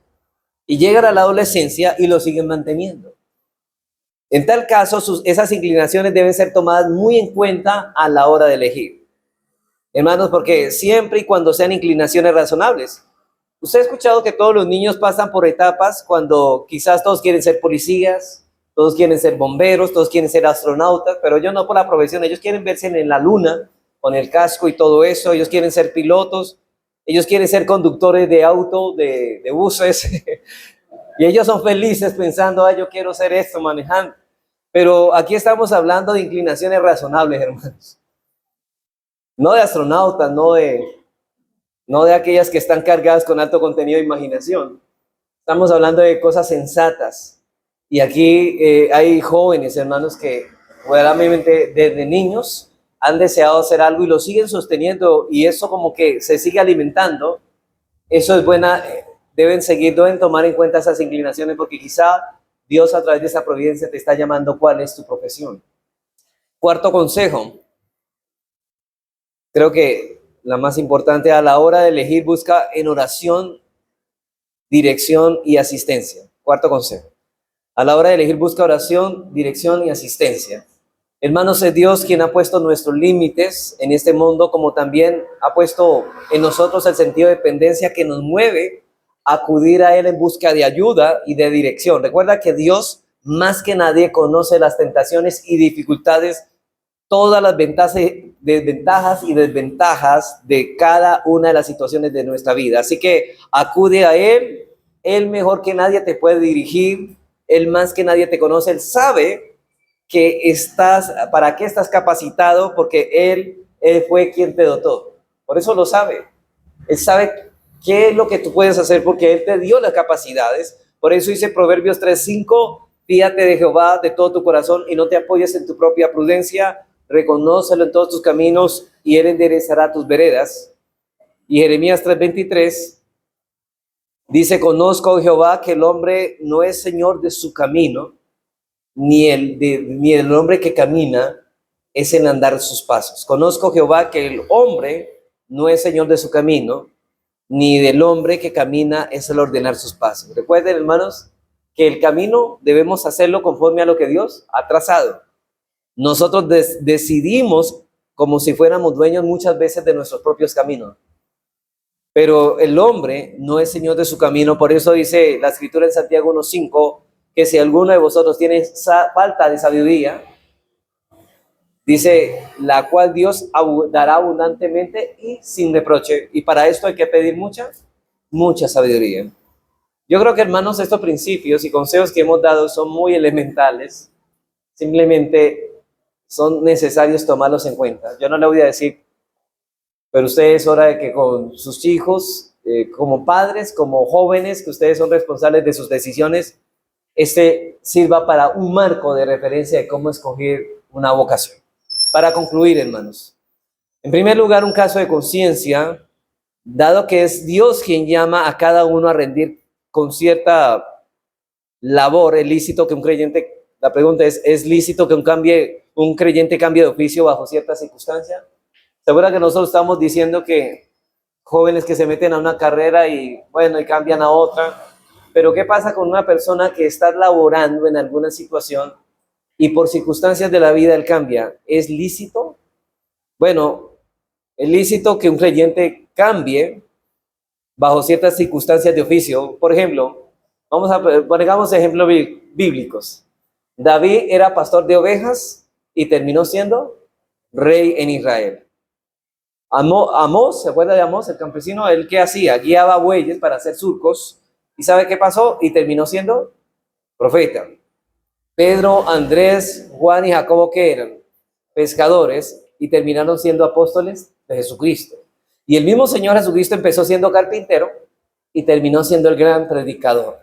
Y llegan a la adolescencia y lo siguen manteniendo. En tal caso, esas inclinaciones deben ser tomadas muy en cuenta a la hora de elegir. Hermanos, porque siempre y cuando sean inclinaciones razonables. Usted ha escuchado que todos los niños pasan por etapas cuando quizás todos quieren ser policías, todos quieren ser bomberos, todos quieren ser astronautas, pero ellos no por la profesión, ellos quieren verse en la luna con el casco y todo eso, ellos quieren ser pilotos, ellos quieren ser conductores de auto, de buses, y ellos son felices pensando, yo quiero ser esto manejando. Pero aquí estamos hablando de inclinaciones razonables, hermanos. No de astronautas, no de aquellas que están cargadas con alto contenido de imaginación. Estamos hablando de cosas sensatas. Y aquí hay jóvenes, hermanos, que verdaderamente desde niños han deseado hacer algo y lo siguen sosteniendo, y eso como que se sigue alimentando. Eso es buena, deben tomar en cuenta esas inclinaciones, porque quizá Dios a través de esa providencia te está llamando cuál es tu profesión. Cuarto consejo, creo que la más importante: a la hora de elegir, busca en oración, dirección y asistencia. Cuarto consejo, a la hora de elegir, busca oración, dirección y asistencia. Hermanos, es Dios quien ha puesto nuestros límites en este mundo, como también ha puesto en nosotros el sentido de dependencia que nos mueve a acudir a Él en busca de ayuda y de dirección. Recuerda que Dios, más que nadie, conoce las tentaciones y dificultades, todas las desventajas y desventajas de cada una de las situaciones de nuestra vida. Así que acude a Él. Él mejor que nadie te puede dirigir. Él más que nadie te conoce. Él sabe para qué estás capacitado, porque Él fue quien te dotó. Por eso lo sabe. Él sabe qué es lo que tú puedes hacer, porque Él te dio las capacidades. Por eso dice Proverbios 3:5, fíate de Jehová de todo tu corazón y no te apoyes en tu propia prudencia. Reconócelo en todos tus caminos y Él enderezará tus veredas. Y Jeremías 3:23 dice, conozco, oh Jehová, que el hombre no es señor de su camino, ni el hombre que camina es en andar sus pasos. Conozco, Jehová, que el hombre no es señor de su camino, ni del hombre que camina es el ordenar sus pasos. Recuerden, hermanos, que el camino debemos hacerlo conforme a lo que Dios ha trazado. Nosotros decidimos como si fuéramos dueños muchas veces de nuestros propios caminos. Pero el hombre no es señor de su camino. Por eso dice la Escritura en Santiago 1:5, que si alguno de vosotros tiene falta de sabiduría, dice, la cual Dios dará abundantemente y sin reproche. Y para esto hay que pedir mucha sabiduría. Yo creo que, hermanos, estos principios y consejos que hemos dado son muy elementales. Simplemente son necesarios tomarlos en cuenta. Yo no le voy a decir, pero ustedes es hora de que con sus hijos, como padres, como jóvenes, que ustedes son responsables de sus decisiones, sirva para un marco de referencia de cómo escoger una vocación. Para concluir, hermanos, en primer lugar, un caso de conciencia, dado que es Dios quien llama a cada uno a rendir con cierta labor. Es lícito que un creyente, la pregunta es lícito que un creyente cambie de oficio bajo ciertas circunstancias. Segura que nosotros estamos diciendo que jóvenes que se meten a una carrera y cambian a otra. Pero ¿qué pasa con una persona que está laborando en alguna situación y por circunstancias de la vida él cambia? ¿Es lícito? Bueno, es lícito que un creyente cambie bajo ciertas circunstancias de oficio. Por ejemplo, pongamos ejemplos bíblicos. David era pastor de ovejas y terminó siendo rey en Israel. Amós, ¿se acuerda de Amós, el campesino? ¿Él qué hacía? Guiaba bueyes para hacer surcos. ¿Y sabe qué pasó? Y terminó siendo profeta. Pedro, Andrés, Juan y Jacobo, ¿qué eran? Pescadores, y terminaron siendo apóstoles de Jesucristo. Y el mismo Señor Jesucristo empezó siendo carpintero y terminó siendo el gran predicador.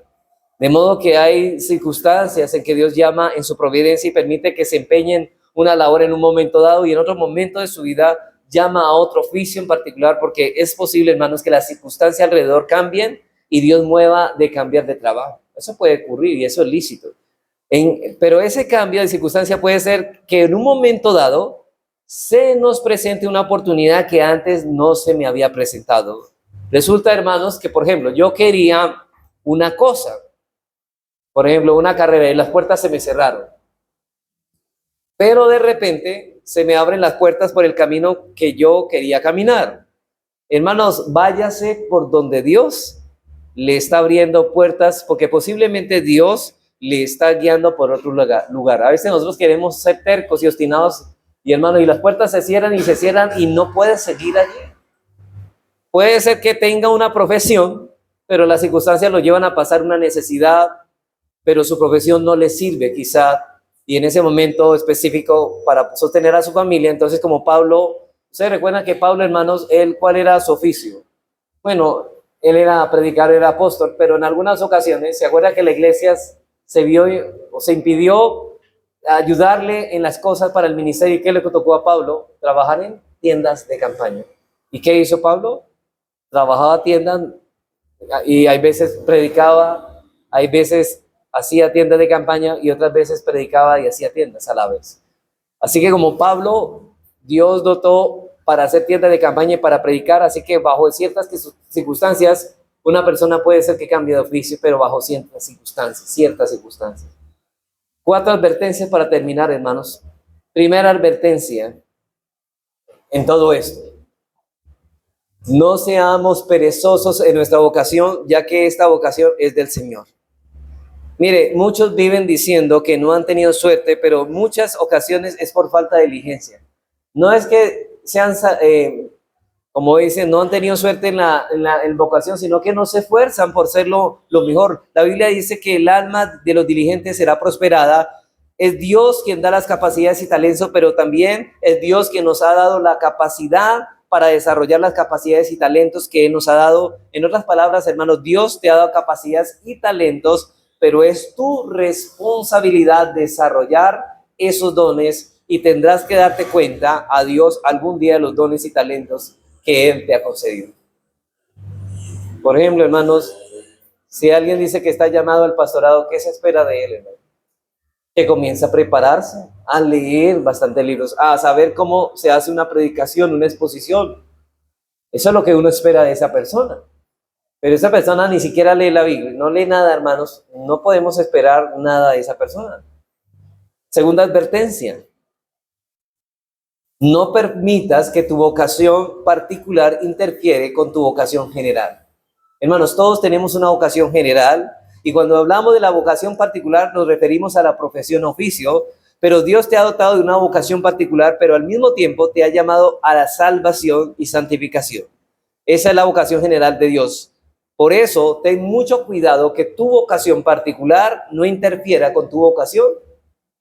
De modo que hay circunstancias en que Dios llama en su providencia y permite que se empeñen una labor en un momento dado, y en otro momento de su vida llama a otro oficio en particular, porque es posible, hermanos, que las circunstancias alrededor cambien y Dios mueva de cambiar de trabajo. Eso puede ocurrir y eso es lícito. Pero ese cambio de circunstancia puede ser que en un momento dado se nos presente una oportunidad que antes no se me había presentado. Resulta, hermanos, que, por ejemplo, yo quería una cosa, por ejemplo, una carrera, y las puertas se me cerraron. Pero de repente se me abren las puertas por el camino que yo quería caminar. Hermanos, váyase por donde Dios le está abriendo puertas, porque posiblemente Dios le está guiando por otro lugar. A veces nosotros queremos ser tercos y obstinados, y hermano, y las puertas se cierran y no puedes seguir allí. Puede ser que tenga una profesión, pero las circunstancias lo llevan a pasar una necesidad, pero su profesión no le sirve quizá, y en ese momento específico para sostener a su familia. Entonces, como Pablo, ustedes recuerdan que Pablo, hermanos, ¿cuál era su oficio? Bueno, él era predicador, era apóstol, pero en algunas ocasiones, ¿se acuerda que la iglesia se vio o se impidió ayudarle en las cosas para el ministerio? ¿Y qué le tocó a Pablo? Trabajar en tiendas de campaña. ¿Y qué hizo Pablo? Trabajaba tiendas, y hay veces predicaba, hay veces hacía tiendas de campaña y otras veces predicaba y hacía tiendas a la vez. Así que como Pablo, Dios dotó para hacer tiendas de campaña y para predicar, así que bajo ciertas circunstancias, una persona puede ser que cambie de oficio, pero bajo ciertas circunstancias. 4 advertencias para terminar, hermanos. Primera advertencia en todo esto: no seamos perezosos en nuestra vocación, ya que esta vocación es del Señor. Mire, muchos viven diciendo que no han tenido suerte, pero muchas ocasiones es por falta de diligencia. No es que sean, como dicen, no han tenido suerte en la vocación, sino que no se esfuerzan por ser lo mejor. La Biblia dice que el alma de los diligentes será prosperada. Es Dios quien da las capacidades y talentos, pero también es Dios quien nos ha dado la capacidad para desarrollar las capacidades y talentos que Él nos ha dado. En otras palabras, hermanos, Dios te ha dado capacidades y talentos, pero es tu responsabilidad desarrollar esos dones, y tendrás que darte cuenta a Dios algún día de los dones y talentos que Él te ha concedido. Por ejemplo, hermanos, si alguien dice que está llamado al pastorado, ¿qué se espera de él, hermano? Que comience a prepararse, a leer bastantes libros, a saber cómo se hace una predicación, una exposición. Eso es lo que uno espera de esa persona. Pero esa persona ni siquiera lee la Biblia, no lee nada, hermanos. No podemos esperar nada de esa persona. Segunda advertencia: no permitas que tu vocación particular interfiere con tu vocación general. Hermanos, todos tenemos una vocación general, y cuando hablamos de la vocación particular nos referimos a la profesión oficio, pero Dios te ha dotado de una vocación particular, pero al mismo tiempo te ha llamado a la salvación y santificación. Esa es la vocación general de Dios. Por eso, ten mucho cuidado que tu vocación particular no interfiera con tu vocación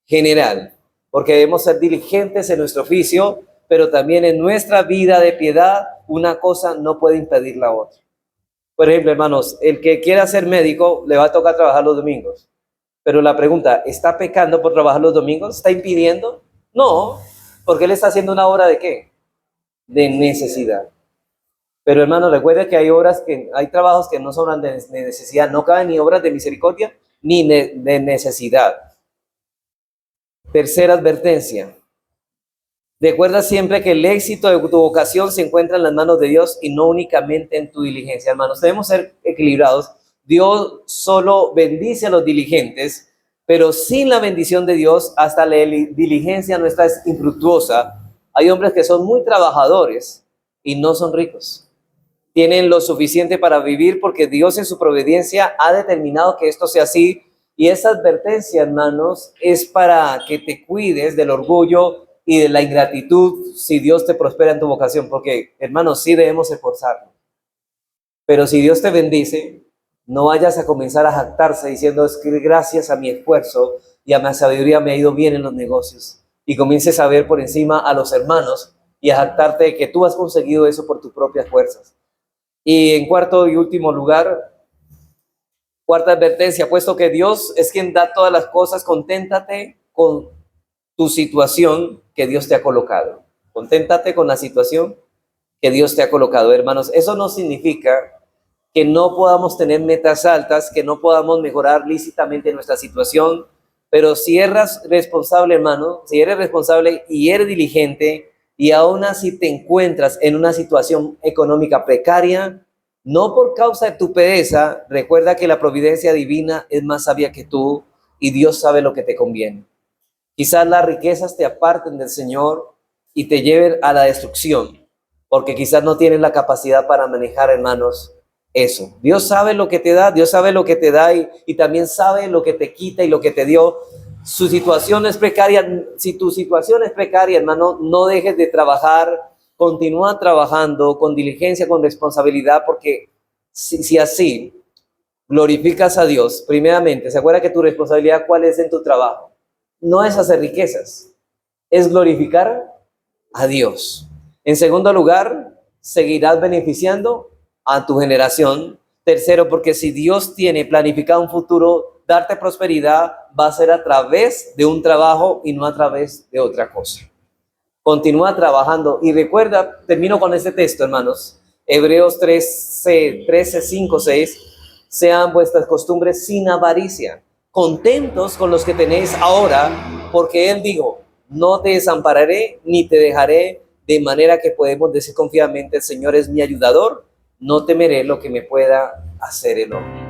general, porque debemos ser diligentes en nuestro oficio, pero también en nuestra vida de piedad, una cosa no puede impedir la otra. Por ejemplo, hermanos, el que quiera ser médico le va a tocar trabajar los domingos. Pero la pregunta, ¿está pecando por trabajar los domingos? ¿Está impidiendo? No, porque él está haciendo una obra ¿de qué? De necesidad. Pero hermanos, recuerde que hay trabajos que no son obras de necesidad, no caben ni obras de misericordia ni de necesidad. Tercera advertencia: recuerda siempre que el éxito de tu vocación se encuentra en las manos de Dios y no únicamente en tu diligencia. Hermanos, debemos ser equilibrados. Dios solo bendice a los diligentes, pero sin la bendición de Dios, hasta la diligencia nuestra es infructuosa. Hay hombres que son muy trabajadores y no son ricos. Tienen lo suficiente para vivir porque Dios en su providencia ha determinado que esto sea así. Y esa advertencia, hermanos, es para que te cuides del orgullo y de la ingratitud si Dios te prospera en tu vocación, porque hermanos, sí debemos esforzarnos. Pero si Dios te bendice, no vayas a comenzar a jactarse diciendo es que gracias a mi esfuerzo y a mi sabiduría me ha ido bien en los negocios. Y comiences a ver por encima a los hermanos y a jactarte de que tú has conseguido eso por tus propias fuerzas. Y en cuarto y último lugar, cuarta advertencia, puesto que Dios es quien da todas las cosas, conténtate con tu situación que Dios te ha colocado. Conténtate con la situación que Dios te ha colocado, hermanos. Eso no significa que no podamos tener metas altas, que no podamos mejorar lícitamente nuestra situación, pero si eres responsable, hermano, si eres responsable y eres diligente y aún así te encuentras en una situación económica precaria, no por causa de tu pereza, recuerda que la providencia divina es más sabia que tú y Dios sabe lo que te conviene. Quizás las riquezas te aparten del Señor y te lleven a la destrucción, porque quizás no tienes la capacidad para manejar, hermanos, eso. Dios sabe lo que te da, Dios sabe lo que te da y también sabe lo que te quita y lo que te dio. Su situación es precaria. Si tu situación es precaria, hermano, no dejes de trabajar, continúa trabajando con diligencia, con responsabilidad, porque si así glorificas a Dios, primeramente, ¿se acuerda que tu responsabilidad cuál es en tu trabajo? No es hacer riquezas, es glorificar a Dios. En segundo lugar, seguirás beneficiando a tu generación. Tercero, porque si Dios tiene planificado un futuro, darte prosperidad va a ser a través de un trabajo y no a través de otra cosa. Continúa trabajando y recuerda, termino con este texto, hermanos, Hebreos 13, 5, 6, sean vuestras costumbres sin avaricia, contentos con los que tenéis ahora, porque Él dijo, no te desampararé ni te dejaré, de manera que podemos decir confiadamente, el Señor es mi ayudador, no temeré lo que me pueda hacer el hombre.